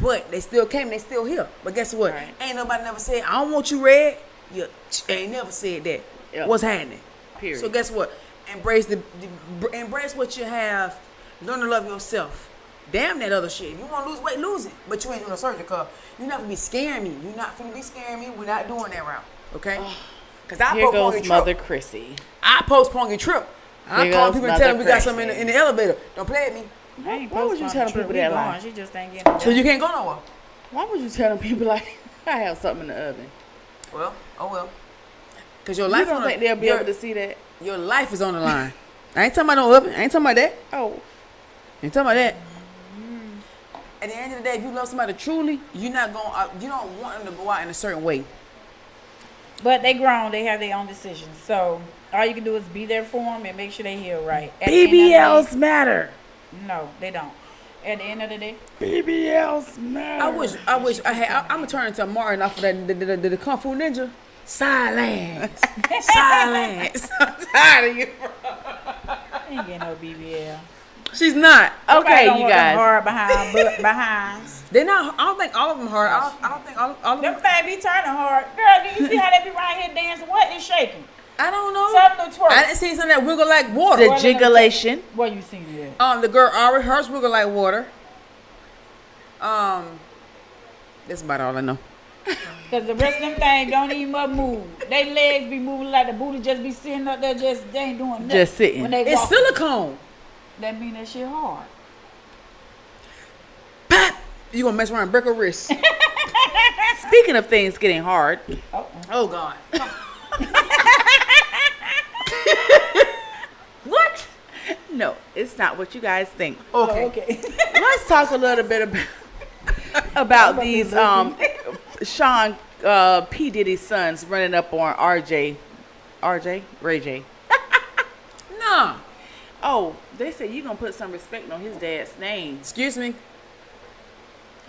But they still came. They still here. But guess what? Right. Ain't nobody never said, "I don't want you red." You ain't never said that. Yep. What's happening? Period. So guess what? Embrace what you have. Learn to love yourself. Damn that other shit. If you want to lose weight, lose it. But you ain't doing no surgery, cause you're not gonna be scaring me. You're not gonna be scaring me. We're not doing that route. Okay? Cause I here goes Mother CHRISSY. I postpone your trip. I call people and tell them we got something in the elevator. Don't play at me. Why would you tell people that lie? She just ain't getting. So you can't go nowhere. Why would you tell people like I have something in the oven? Well, oh well. Cause your life. You don't think they'll be able to see that? Your life is on the line. I ain't talking about no oven. I ain't talking about that. Oh. Ain't talking about that. At the end of the day, if you love somebody truly, you're not going. You don't want them to go out in a certain way. But they grown. They have their own decisions. So all you can do is be there for them and make sure they heal right. BBLs matter. No, they don't. At the end of the day, BBLs matter. I wish I had. I'm gonna turn into Martin off of that the Kung Fu Ninja. Silence. Silence. I'm tired of you. Ain't getting no BBL. She's not. Okay, you guys. Hard behind. They're not. I don't think all of them hard. I don't think all of them. Them things be turning hard. Girl, do you see how they be right here dancing? What is shaking? I don't know. Something to twerk. I didn't see something that wiggle like water. The jigglation. What you seen there? The girl Ari, hers wiggle like water. That's about all I know. Because the rest of them things don't even move. They legs be moving like the booty just be sitting up there, they ain't doing nothing. Just sitting. When they It's walk. silicone. That mean that shit hard. Pap! You gonna mess around and break a wrist. Speaking of things getting hard. Oh God. What? No, it's not what you guys think. Okay. Okay. Let's talk a little bit about these Sean P. Diddy's sons running up on Ray J. No. Oh, they said you're gonna put some respect on his dad's name. Excuse me.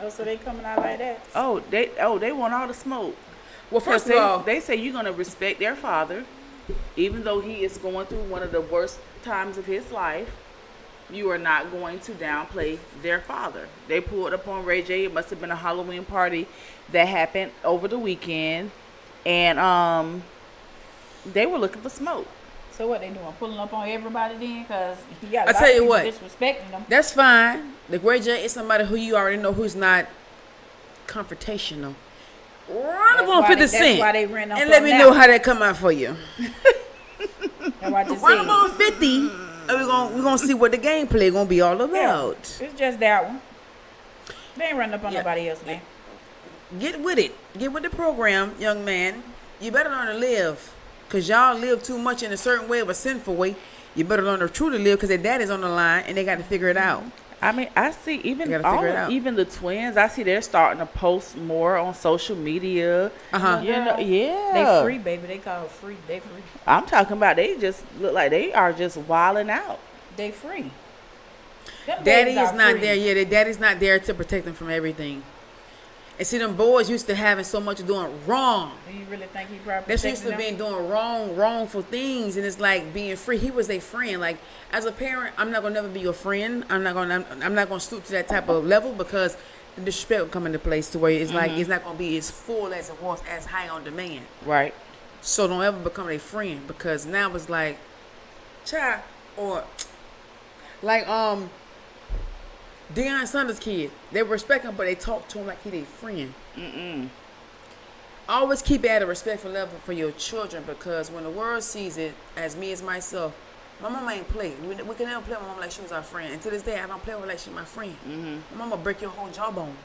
Oh, so they coming out like that? Oh, they want all the smoke. Well, first of all, they say you're gonna respect their father, even though he is going through one of the worst times of his life. You are not going to downplay their father. They pulled up on Ray J. It must have been a Halloween party that happened over the weekend, and they were looking for smoke. So what they doing? Pulling up on everybody then? Because you got I tell you what, disrespecting them. that's fine. The Ray J is somebody who you already know who's not confrontational. Run up on 50 Cent why they ran up and let me know how that come out for you. Run up on 50 and we're gonna see what the gameplay gonna be all about. It's just that one. They ain't running up on nobody else, man. Get with it. Get with the program, young man. You better learn to live. Because y'all live too much in a certain way of a sinful way. You better learn to truly live because their daddy's on the line and they got to figure it out. I mean, I see even even the twins. I see they're starting to post more on social media. Uh-huh. You know, yeah. They free, baby. They call it free. They free. I'm talking about they just look like they are just wilding out. They free. Daddy is not there. Yeah, their daddy's not there to protect them from everything. And see, them boys used to having so much doing wrong. Do you really think he probably They're used to being doing wrongful things, and it's like being free. He was a friend. Like as a parent, I'm not gonna never be your friend. I'm not gonna stoop to that type of level because the disrespect will come into place to where it's like it's not gonna be as full as it was, as high on demand. Right. So don't ever become a friend because now it's like, child, or like Deion Sanders' kid. They respect him, but they talk to him like he their friend. Always keep it at a respectful level for your children because when the world sees it, as me as myself, my mama ain't play. We can never play with my mama like she was our friend. And to this day, I don't play with her like she's my friend. My mama break your whole jawbone.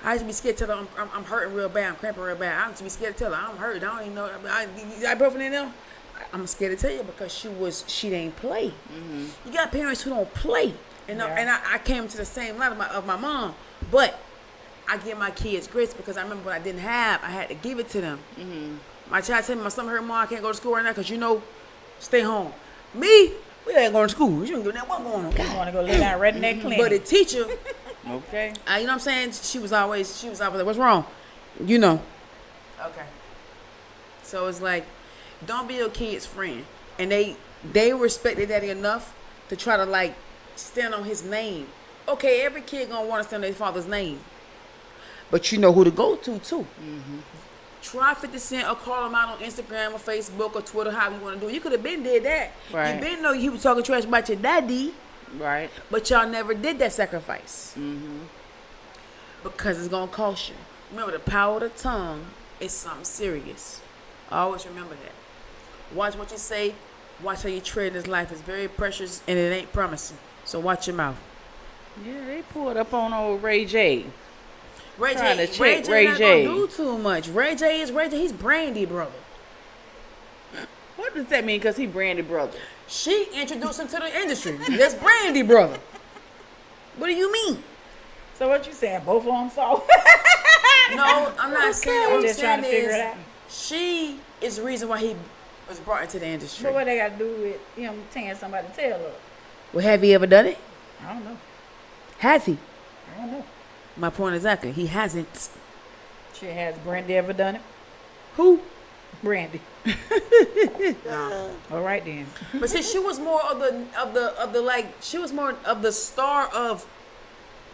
I used to be scared to tell her I'm hurting real bad. I'm cramping real bad. I used to be scared to tell her I'm hurt. I don't even know. I broken in there. I'm scared to tell you because she didn't play. You got parents who don't play. And I came to the same line of my mom, but I give my kids grace because I remember when I didn't have, I had to give it to them. My child said, my stomach hurt, Mom, I can't go to school right now because stay home. Me, we ain't going to school. You don't give that what going on. You want to go lay down right in that clinic. But the teacher, okay, you know what I'm saying? She was always like, what's wrong? You know. Okay. So it's like, don't be your kid's friend. And they respect their daddy enough to try to like, stand on his name. Okay, every kid gonna want to stand on their father's name, but you know who to go to too. Try 50 Cent or call him out on Instagram or Facebook or Twitter, however you want to do it. You could have been did that. Right. You been know he was talking trash about your daddy, right? But y'all never did that sacrifice because it's gonna cost you. Remember, the power of the tongue is something serious. Always remember that. Watch what you say. Watch how you tread this life. It's very precious and it ain't promising. So watch your mouth. Yeah, they pulled up on old Ray J. Ray J not gonna do too much. Ray J is Ray J. He's Brandy brother. What does that mean? Because he Brandy brother. She introduced him to the industry. That's Brandy brother. What do you mean? So what you saying? Both of them saw? No, I'm not saying. What I'm just saying trying to figure it is out. she is the reason why he was brought into the industry. So what they got to do with him tearing somebody's tail up? Well, have he ever done it? I don't know. Has he? I don't know. My point exactly. He hasn't. Shit, has Brandy ever done it? Who? Brandy. No. All right then. But see, she was more of the like she was more of the star of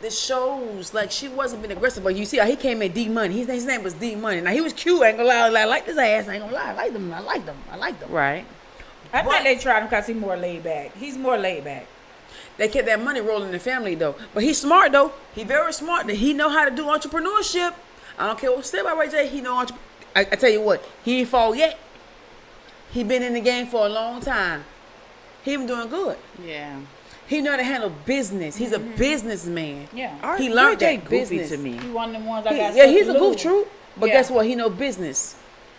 the shows. Like she wasn't been aggressive. But you see how he came in D Money. His name was D Money. Now he was cute. I ain't gonna lie. I like his ass. I ain't gonna lie. I like them. Right. I think they tried him because he's more laid back. He's more laid back. They kept that money rolling in the family though. But he's smart though. He very smart. He know how to do entrepreneurship. I don't care what you say about Ray J. He know. I tell you what, he ain't fall yet. He been in the game for a long time. He been doing good. Yeah. He know how to handle business. He's a businessman. Yeah. He learned Ray J that goofy business. to me. He one of them ones I got. Yeah, he's a stuff to goof, lose. true. But Yeah. guess what? He know business.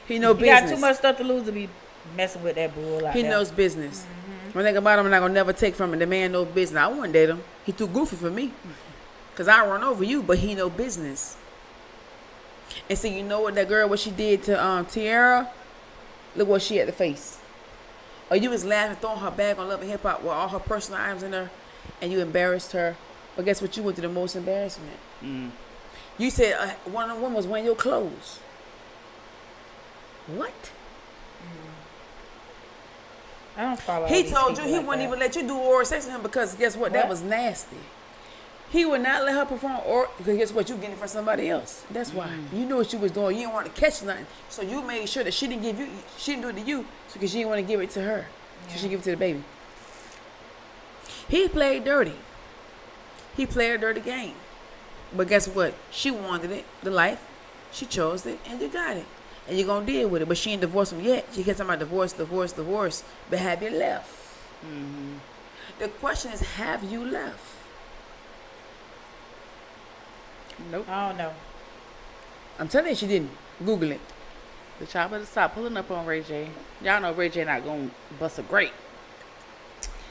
He know He business. got too much stuff to lose to be messing with that bull like He that. knows business. One thing about him, I'm not gonna never take from him. The man knows business. I wouldn't date him. He too goofy for me. Cause I run over you, but he know business. And see, you know what that girl, what she did to Tiara? Look what she had to face. Or you was laughing, throwing her bag on Love and Hip Hop with all her personal items in there, and you embarrassed her. But guess what? You went through the most embarrassment. You said one of them was wearing your clothes. What? I don't follow. He told you he wouldn't even let you do oral sex with him because guess what? That was nasty. He would not let her perform or because guess what? You getting it from somebody else. That's why. You knew what you was doing. You didn't want to catch nothing. So you made sure that she didn't give you, she didn't do it to you, so because she didn't want to give it to her. So she give it to the baby. He played dirty. He played a dirty game. But guess what? She wanted it, the life. She chose it, and you got it. And you're going to deal with it. But she ain't divorced him yet. She kept talking about divorce. But have you left? The question is, have you left? Nope. I don't know. I'm telling you, she didn't. Google it. The child better stop pulling up on Ray J. Y'all know Ray J not going to bust a grape.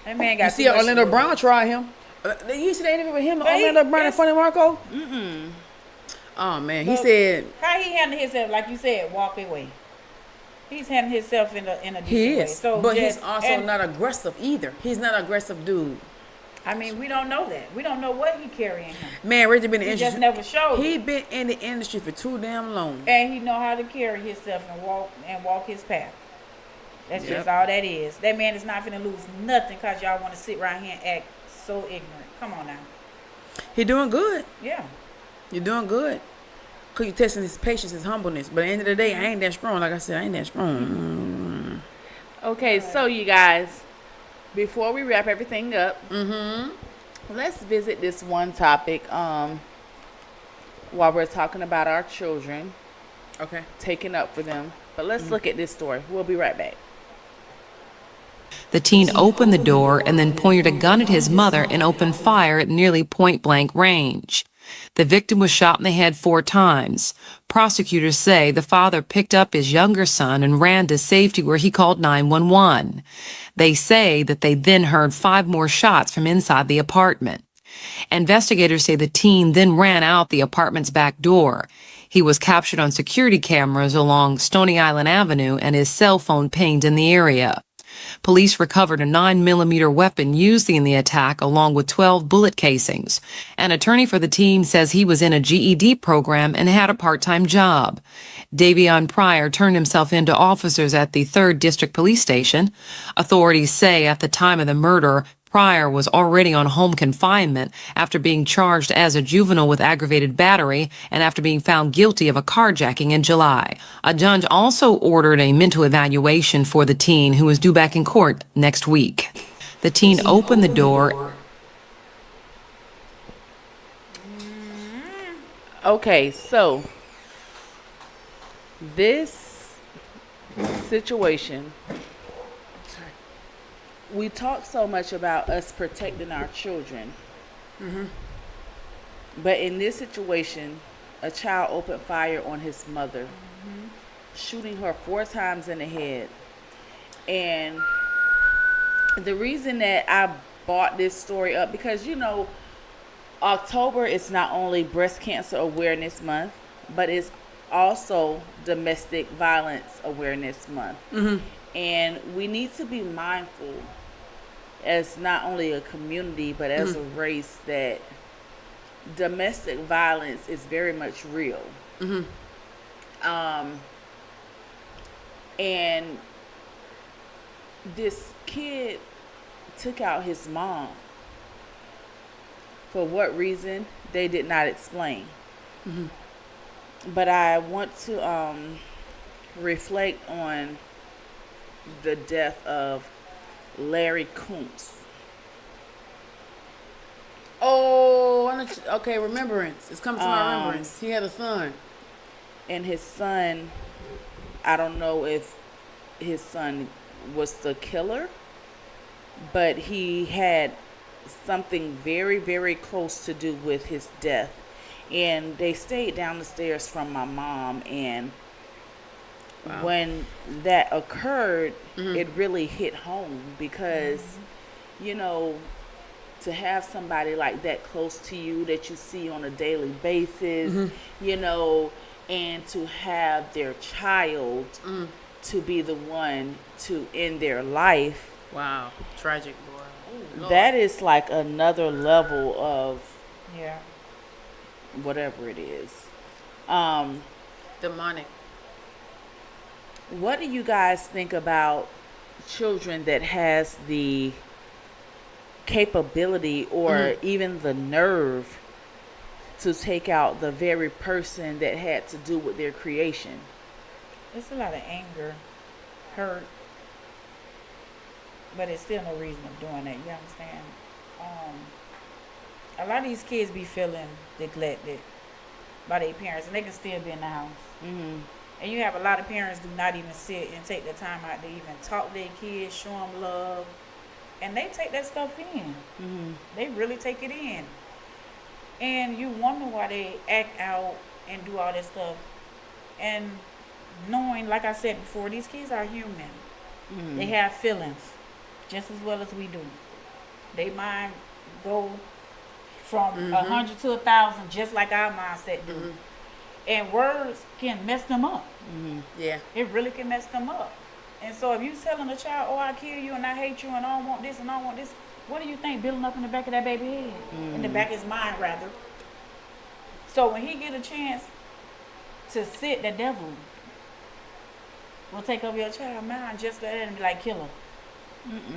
That man got You see Orlando Brown try him. You see the interview with him, Orlando Brown and Funny Marco? Oh, man. He said... How he handled himself, like you said, walk away. He's handling himself in a decent He way. is. So But just- he's also not aggressive either. He's not an aggressive dude. I mean, we don't know that. We don't know what he carrying him. Man, Reggie been in the He industry. just never showed He it. been in the industry for too damn long. And he know how to carry himself and walk his path. That's just all that is. That man is not finna lose nothing because y'all want to sit right here and act so ignorant. Come on now. He doing good. Yeah. You're doing good. Cause you testing his patience, his humbleness. But at the end of the day, I ain't that strong. Like I said, I ain't that strong. Okay, so you guys, before we wrap everything up, let's visit this one topic while we're talking about our children. Okay. Taking up for them. But let's look at this story. We'll be right back. The teen opened the door and then pointed a gun at his mother and opened fire at nearly point-blank range. The victim was shot in the head 4 times. Prosecutors say the father picked up his younger son and ran to safety where he called 911. They say that they then heard 5 more shots from inside the apartment. Investigators say the teen then ran out the apartment's back door. He was captured on security cameras along Stony Island Avenue and his cell phone pinged in the area. Police recovered a 9mm weapon used in the attack along with 12 bullet casings. An attorney for the teen says he was in a GED program and had a part-time job. Davion Pryor turned himself in to officers at the 3rd District Police Station. Authorities say at the time of the murder, Pryor was already on home confinement after being charged as a juvenile with aggravated battery and after being found guilty of a carjacking in July. A judge also ordered a mental evaluation for the teen who is due back in court next week. The teen opened the door. Okay, so this situation, we talk so much about us protecting our children. But in this situation, a child opened fire on his mother, shooting her 4 times in the head. And the reason that I brought this story up, because, you know, October is not only Breast Cancer Awareness Month, but it's also Domestic Violence Awareness Month. And we need to be mindful as not only a community, but as a race, that domestic violence is very much real. And this kid took out his mom. For what reason, they did not explain. But I want to reflect on the death of Larry Kuntz. Oh, okay, remembrance. It's coming to my remembrance. He had a son. And his son, I don't know if his son was the killer, but he had something very, very close to do with his death. And they stayed down the stairs from my mom, and when that occurred, it really hit home because, you know, to have somebody like that close to you that you see on a daily basis, you know, and to have their child to be the one to end their life. Wow, tragic, boy. Ooh, that is like another level of Yeah. whatever it is. Demonic. What do you guys think about children that has the capability or even the nerve to take out the very person that had to do with their creation? It's a lot of anger, hurt, but it's still no reason of doing that. You understand? A lot of these kids be feeling neglected by their parents, and they can still be in the house. And you have a lot of parents do not even sit and take the time out to even talk to their kids, show them love, and they take that stuff in. They really take it in. And you wonder why they act out and do all this stuff. And knowing, like I said before, these kids are human. They have feelings just as well as we do. They mind go from 100 to 1,000 just like our mindset do. And words can mess them up. Yeah. It really can mess them up. And so if you telling a child, oh, I kill you and I hate you and I don't want this and I don't want this, what do you think building up in the back of that baby head? In the back of his mind, rather. So when he get a chance to sit, the devil will take over your child mind just like that and be like, kill her.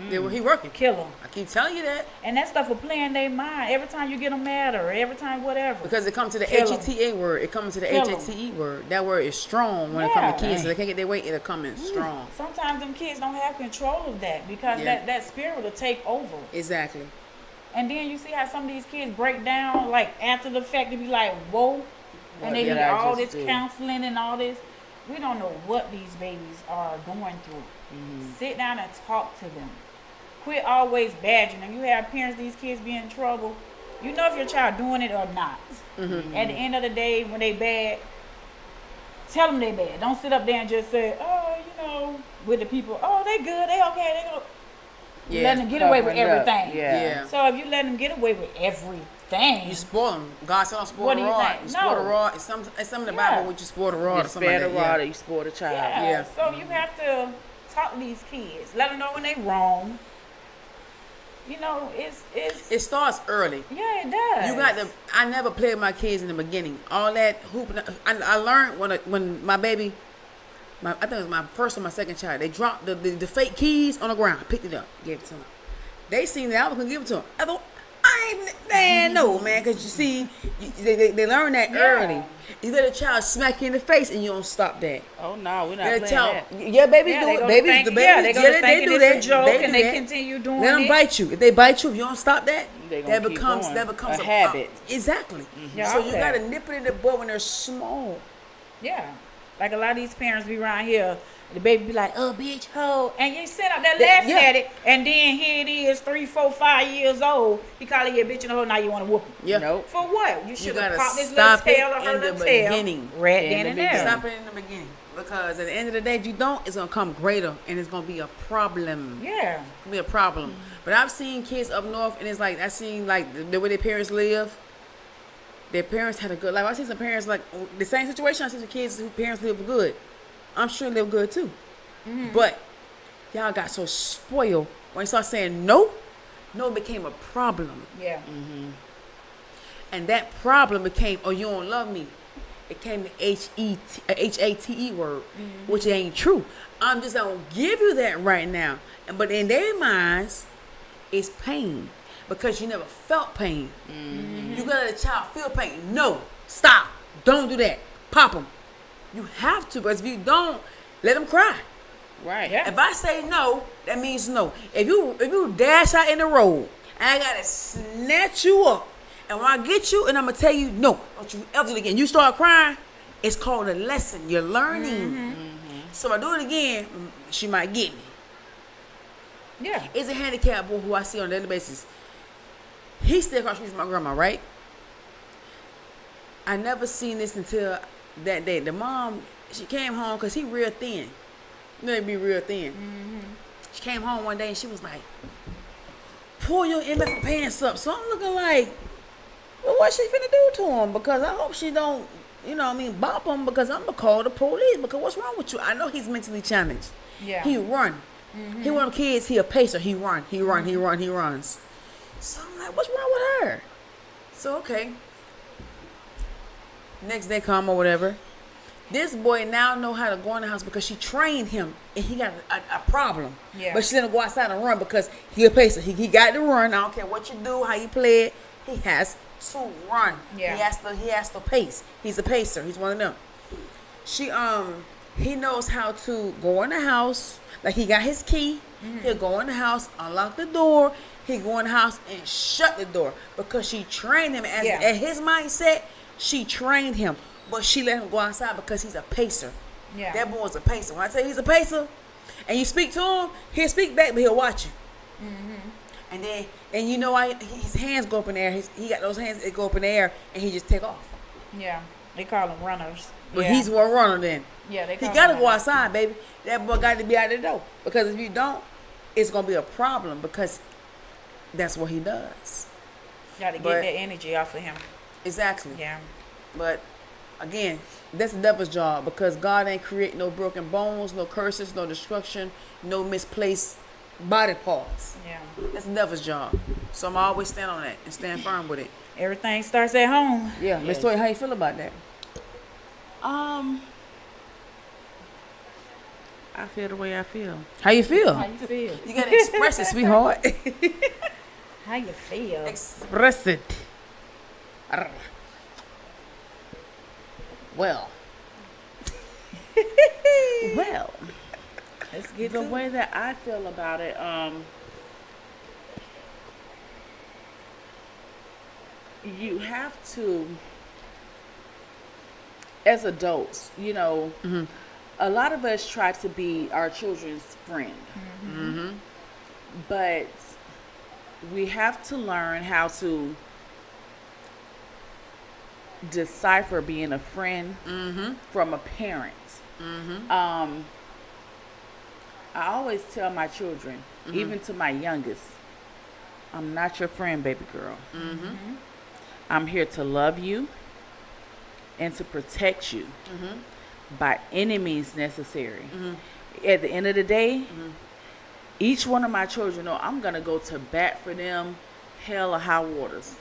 Yeah, well, he working. Kill her. I keep telling you that. And that stuff will play in their mind every time you get them mad or every time whatever. Because it comes to the Kill 'em. HETA word. It comes to the Kill 'em. HATE word. That word is strong when it comes to kids. So they can't get their weight. It'll come in strong. Sometimes them kids don't have control of that because Yeah. that spirit will take over. Exactly. And then you see how some of these kids break down like after the fact. They be like, whoa. And they need all this counseling and all this. We don't know what these babies are going through. Sit down and talk to them. Quit always badgering them. You have parents, these kids be in trouble. You know if your child doing it or not. At the end of the day, when they bad, tell them they bad. Don't sit up there and just say, oh, you know, with the people, oh, they good, they okay, they go. Yeah. Let them get away with everything. Yeah. So if you let them get away with everything, You spoil them. God said don't spoil What the do you rod. think? You spoil the No. rod. It's some in the Bible when you spoil the rod You or something spare like the that. rod Yeah. or you spoil the child. yeah. So you have to talk to these kids. Let them know when they wrong. You know, It starts early. Yeah, it does. You got to. I never played with my kids in the beginning. All that hooping. I learned when my baby, I think it was my first or my second child. They dropped the fake keys on the ground. Picked it up, gave it to them. They seen that I was gonna give it to them. I thought, man, no, man, because you see, they learn that early. You let a child smack you in the face and you don't stop that. Oh no, we're not Let a playing child, that. yeah, babies Yeah, do they it. go to Babies, think- the babies, yeah, they go to they thinking do it's a that. joke They and do they that. continue doing Let them it. bite you. If they bite you, if you don't stop that, They gonna that keep becomes going. a habit. Exactly. Yeah, So I you bet. gotta nip it in the bud when they're small. Yeah. Like a lot of these parents be around here, the baby be like, oh, bitch, ho. And you sit up there laughing yeah. at it, and then here it is, 3, 4, 5 years old. He calling you a bitch in the hole, now you want to whoop him. Yeah. Nope. For what? You should have gotta popped this stop little tail it or her in the little tail. beginning. Right In then the and there. beginning. Stop it in the beginning. Because at the end of the day, if you don't, it's gonna come greater and it's gonna be a problem. Yeah. It's gonna be a problem. But I've seen kids up north and it's like I seen like the way their parents live. Their parents had a good life. I see some parents like the same situation. I see some kids whose parents live good. I'm sure live good too. But y'all got so spoiled when you start saying no, no became a problem. Yeah. And that problem became, oh, you don't love me. It came the HATE word, which ain't true. I'm just gonna give you that right now. But in their minds, it's pain because you never felt pain. You gotta let a child feel pain. No, stop. Don't do that. Pop them. You have to, because if you don't, let them cry. Right. Yeah. If I say no, that means no. If you dash out in the road, I gotta snatch you up. And when I get you, and I'm gonna tell you, no, don't you ever do it again. You start crying, It's called a lesson. You're learning. So if I do it again, she might get me. Yeah. It's a handicapped boy who I see on a daily basis. He still across the street from my grandma, right? I never seen this until that day. The mom, she came home because he real thin. You know, he be real thin. She came home one day and she was like, pull your MF pants up. So I'm looking like, well, what she finna do to him? Because I hope she don't, you know what I mean, bop him, because I'm going to call the police. Because what's wrong with you? I know he's mentally challenged. Yeah. He run. He one of them kids, he a pacer. He runs. So I'm like, what's wrong with her? So, okay. Next day come or whatever. This boy now know how to go in the house because she trained him, and he got a problem. Yeah. But she didn't go outside and run because he a pacer. He got to run. I don't care what you do, how you play it. He has to run. Yeah. He has to pace. He's a pacer. He's one of them. He knows how to go in the house. Like, he got his key. He'll go in the house, unlock the door. He go in the house and shut the door because she trained him. At his mindset, she trained him. But she let him go outside because he's a pacer. Yeah. That boy's a pacer. When I tell you he's a pacer, and you speak to him, he'll speak back, but he'll watch you. And you know why his hands go up in the air. He got those hands that go up in the air, and he just take off. Yeah. They call them runners. But he's one runner then. Yeah, they He call got to them go runners. outside, baby. That boy got to be out the door. Because if you don't, it's going to be a problem because that's what he does. Got to get that energy off of him. Exactly. Yeah. But, again, that's the devil's job because God ain't create no broken bones, no curses, no destruction, no misplaced body parts. Yeah. That's the devil's job. So I'm always stand on that and stand firm with it. Everything starts at home. Yeah. Miss Toya, how you feel about that? I feel the way I feel. How you feel? How you feel? You gotta express it, sweetheart. How you feel? Express it. Well. Well, let's get the to way that I feel about it. You have to, as adults, you know, a lot of us try to be our children's friend. But we have to learn how to decipher being a friend from a parent. I always tell my children, even to my youngest, I'm not your friend, baby girl. I'm here to love you and to protect you by any means necessary. At the end of the day, each one of my children know I'm going to go to bat for them, hell or high waters.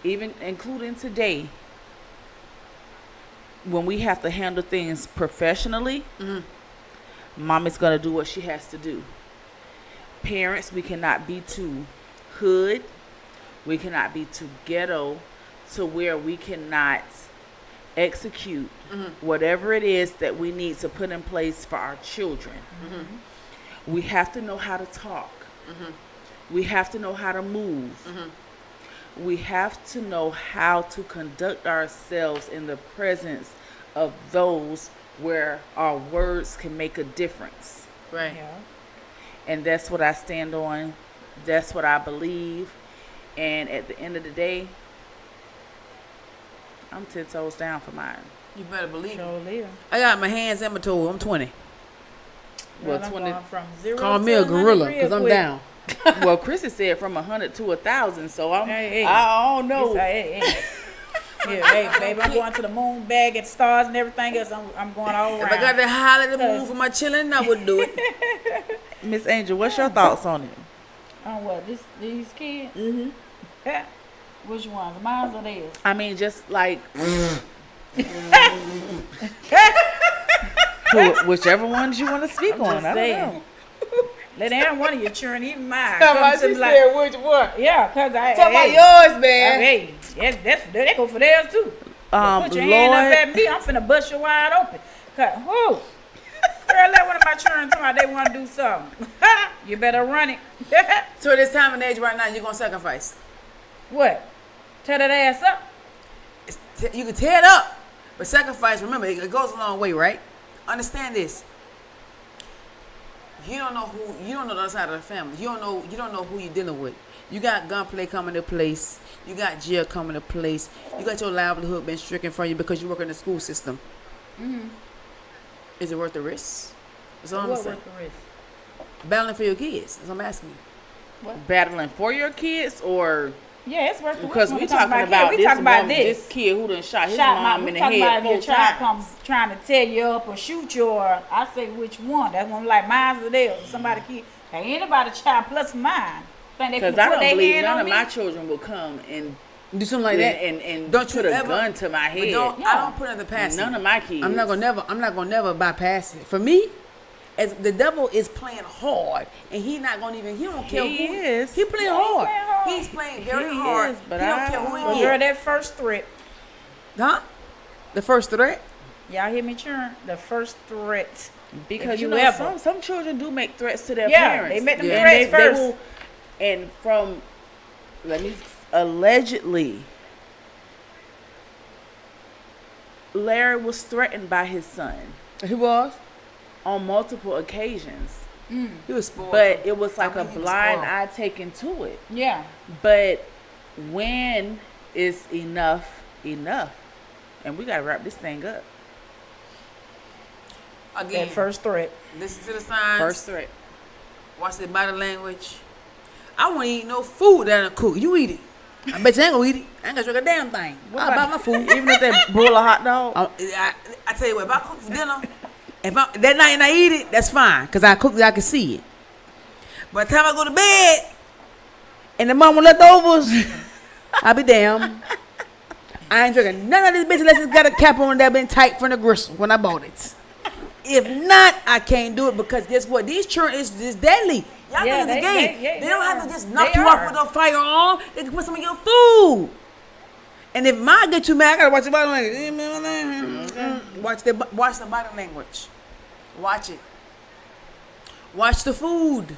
Even including today, when we have to handle things professionally, Mommy's going to do what she has to do. Parents, we cannot be too hood. We cannot be too ghetto to where we cannot execute whatever it is that we need to put in place for our children. We have to know how to talk. We have to know how to move. We have to know how to conduct ourselves in the presence of those where our words can make a difference. Right. Yeah. And that's what I stand on. That's what I believe. And at the end of the day, I'm 10 toes down for mine. You better believe Sure it. I got my hands and my toes. I'm 20. Well, I'm going from 0 Call to me a 100 gorilla real because I'm quick. down. Well, Chrissy said from 100 to 1,000, so I don't know. Yeah, hey, baby, I'm going to the moon, bag at stars and everything else. I'm going all around. If I got to holler the moon for my chillin', I would do it. Miss Angel, what's your thoughts on it? On what? These kids? Which ones? Mine or theirs? I mean, just like whichever ones you want to speak on. I don't know. Let every one of your children, even mine. Tell me she said which one? Yeah, because Talk about yours, man. Hey, they go for theirs too. Put your hand up at me, I'm finna bust you wide open. Who? Girl, let one of my children tell me they want to do something. You better run it. So at this time and age right now, you're going to sacrifice. What? Tear that ass up? You can tear it up, but sacrifice. Remember, it goes a long way, right? Understand this. You don't know the other side of the family. You don't know who you're dealing with. You got gunplay coming to place. You got jail coming to place. You got your livelihood being stricken from you because you work in the school system. Mm-hmm. Is it worth the risk? That's all I'm saying. Worth the risk? Battling for your kids. That's what I'm asking you. What? Battling for your kids or? Yeah, it's worth the risk. Because we talking about this kid who done shot his mom in the head 4 times. Child comes trying to tear you up or shoot you, or I say which one. That's one like mine or theirs. Somebody kid. Hey, anybody child plus mine. Because I don't believe none of my children will come and do something like that and don't put a gun to my head. I don't put it in the past. None of my kids. I'm not gonna never bypass it. For me, as the devil is playing hard, and he don't care he is. He playing hard. He's playing very hard. But he don't care who he is. is. That first threat. Huh? The first threat? Y'all hear me churn? The first threat. Because you know some children do make threats to their parents. They make them threats first. And allegedly, Larry was threatened by his son. He was? On multiple occasions. He was spoiled. But it was like a blind eye taken to it. Yeah. But when is enough? And we got to wrap this thing up. Again, that first threat. Listen to the signs. First threat. Watch the body language. I won't eat no food that I cook. You eat it. I bet you ain't gonna eat it. I ain't gonna drink a damn thing. I buy my food. Even if they boil a hot dog? I tell you what, if I cook for dinner, that night and I eat it, that's fine. Because I cook it, I can see it. By the time I go to bed, and the mama leftovers, I'll be damn. I ain't drinking none of this bitch unless it's got a cap on that been tight from the gristle when I bought it. If not, I can't do it because guess what? These children is deadly. Y'all think it's a game. They don't have to just knock you off with a firearm. They can put some of your food. And if mine get too mad, I gotta watch the body language. Watch the body language. Watch it. Watch the food.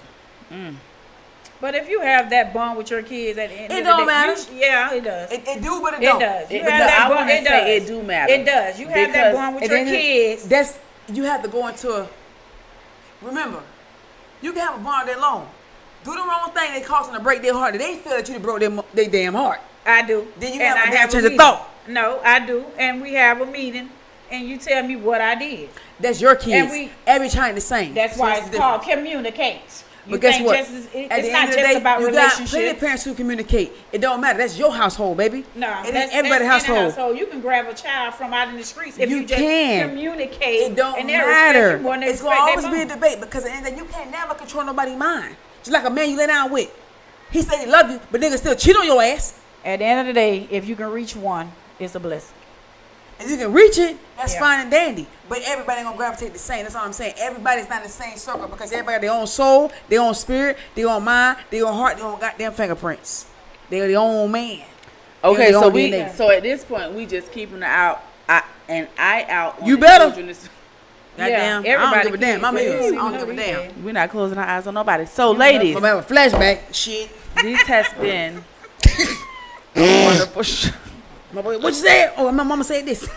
But if you have that bond with your kids at the end, it don't matter. It does. It do, but it don't. It does. It do matter. It does. You have that bond with your kids. You have to go into remember, you can have a bond that long. Do the wrong thing, they cause them to break their heart. They feel that you broke their damn heart. I do. Then you have a damn change of thought. No, I do. And we have a meeting and you tell me what I did. That's your kids. Every time the same. That's why it's called communicate. But guess what? It's not just about relationships. You got plenty of parents who communicate. It don't matter. That's your household, baby. No, it ain't everybody's household. So you can grab a child from out in the streets if you just can communicate. It don't matter. It's gonna always be a debate because at the end of the day, you can't never control nobody's mind. Just like a man you lay down with. He said he love you, but nigga still cheat on your ass. At the end of the day, if you can reach one, it's a blessing. If you can reach it, that's fine and dandy. But everybody ain't gonna gravitate the same. That's all I'm saying. Everybody's not in the same circle because everybody got their own soul, their own spirit, their own mind, their own heart, their own goddamn fingerprints. They're their own man. Okay, so at this point we just keeping an eye out on you the better. children. Goddamn, everybody. I don't give a damn. I'm here. I don't give a damn. We're not closing our eyes on nobody. So, ladies, I'm having a flashback. Shit. This has been wonderful. What you said? Oh, my mama said this.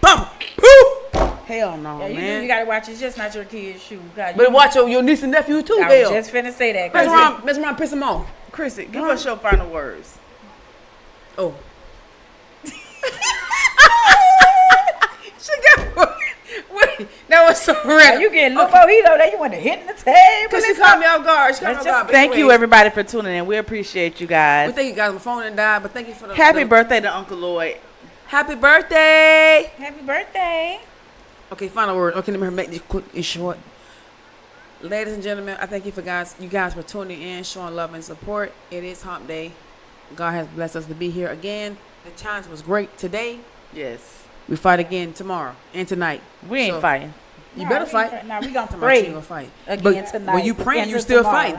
Papa. Woo! Hell no, man. You gotta watch. It's just not your kids' shoe. But watch your niece and nephew too. I was just finna say that. Mess around, piss them off. Chrissy, give us your final words. Oh. She got. Wait, that was so real. You getting little mojito that you want to hit the table? Because she caught me off guard. Thank you, everybody, for tuning in. We appreciate you guys. We thank you guys. My phone didn't die, but thank you for the happy birthday to Uncle Lloyd. Happy birthday. Happy birthday. Okay, final word. Okay, let me make this quick and short. Ladies and gentlemen, I thank you guys for tuning in, showing love and support. It is Hump Day. God has blessed us to be here again. The challenge was great today. Yes. We fight again tomorrow and tonight. We ain't fighting. You better fight. Now we gonna pray fight again tonight. When you praying, you still fight.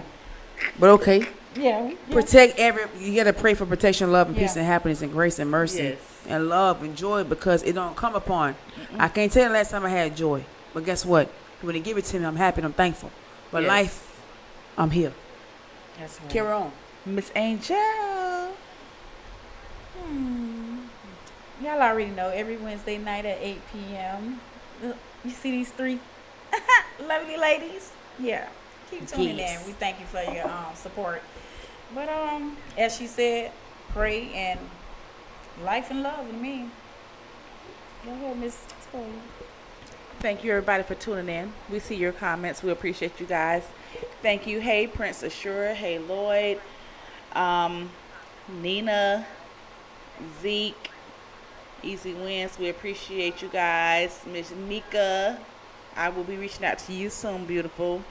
But okay. Yeah. Protect you gotta pray for protection, love, and peace and happiness and grace and mercy and love and joy because it don't come upon. I can't tell you the last time I had joy. But guess what? When they give it to me, I'm happy and I'm thankful. But life, I'm here. That's right. Carry on. Miss Angel. Y'all already know every Wednesday night at 8 p.m. You see these three lovely ladies? Yeah. Keep tuning in. We thank you for your support. But as she said, pray and life and love and me. Go ahead, Miss Toya. Thank you, everybody, for tuning in. We see your comments. We appreciate you guys. Thank you. Hey, Prince Ashura. Hey, Lloyd. Nina. Zeke. Easy Wins. We appreciate you guys. Miss Mika. I will be reaching out to you soon, beautiful.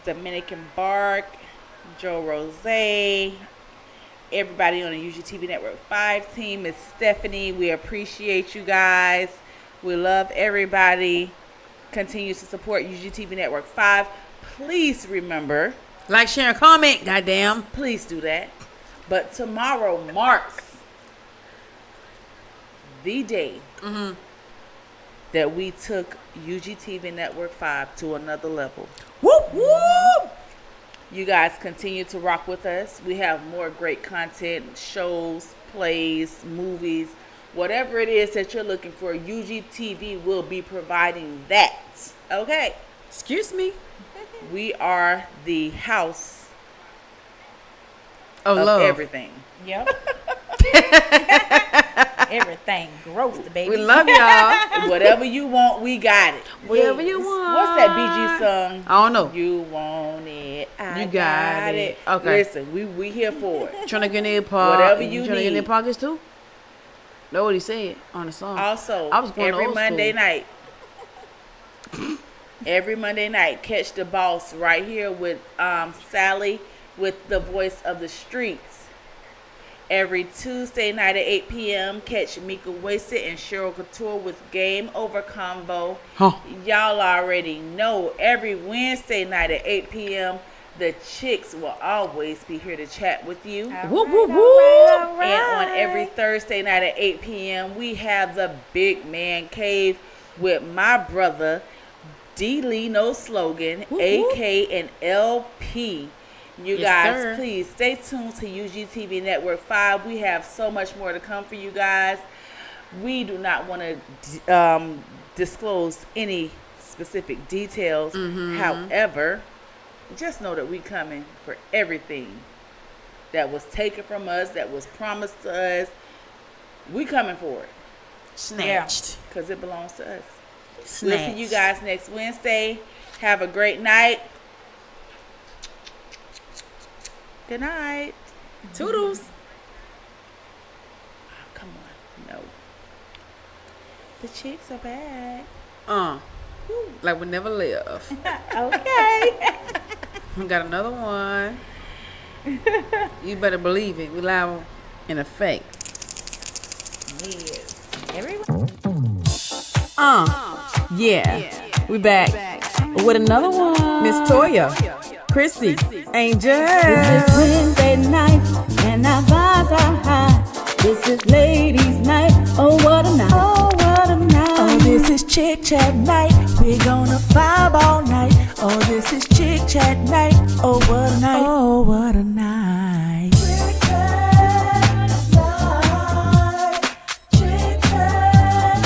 Dominican Bark. Joe Rose. Everybody on the UGTv Network 5 team. Miss Stephanie. We appreciate you guys. We love everybody. Continue to support UGTv Network 5. Please remember. Like, share, and comment. Goddamn. Please do that. But tomorrow marks the day that we took UGTv Network 5 to another level. Whoop, whoop. You guys continue to rock with us. We have more great content, shows, plays, movies, whatever it is that you're looking for. UGTv will be providing that. Okay. Excuse me. We are the house of love. Everything. Yep. Everything gross, baby. We love y'all. Whatever you want, we got it. Whatever you want. What's that BG song? I don't know. You want it. I You got it. Okay. Listen, we here for it. Trying to get in their pocket. Whatever you trying to get in need. their pockets too? Know what he said on the song. Also, I was going every old Monday school. night. Every Monday night, catch the boss right here with Sally with the voice of the streets. Every Tuesday night at 8 p.m., catch Mika Wasted and Cheryl Couture with Game Over Convo. Huh. Y'all already know. Every Wednesday night at 8 p.m., the chicks will always be here to chat with you. Whoop, whoop, whoop. And on every Thursday night at 8 p.m., we have the Big Man Cave with my brother, D. Lee No Slogan, Whoop, AK whoop. and LP. You Yes, guys, sir. please stay tuned to UGTv Network 5. We have so much more to come for you guys. We do not want to disclose any specific details. However, just know that we coming for everything that was taken from us, that was promised to us. We coming for it. Snatched. Because it belongs to us. Snatched. We'll see you guys next Wednesday. Have a great night. Good night. Toodles. Oh, come on. No. The chicks are back. Like we never left. Okay. We got another one. You better believe it. We live in effect. Yes. Everyone. Yeah. We back with another one. Miss Toya, Chrissy, Angel. This is Wednesday night and our vibes are high. This is ladies' night. Oh, what a night. Oh, what a night. Oh, this is Chick Chat night. We're gonna vibe all night. Oh, this is Chick Chat night. Oh, what a night. Oh, what a night. Chick Chat night. Chick Chat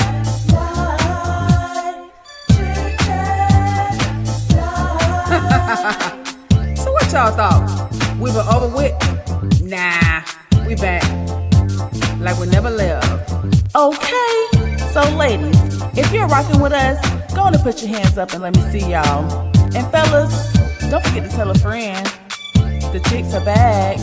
night. Chick Chat night. So what y'all thought? We were over with? Nah, we back. Like we never left. Okay, so ladies, if you're rocking with us, go on and put your hands up and let me see y'all. And fellas, don't forget to tell a friend. The chicks are back.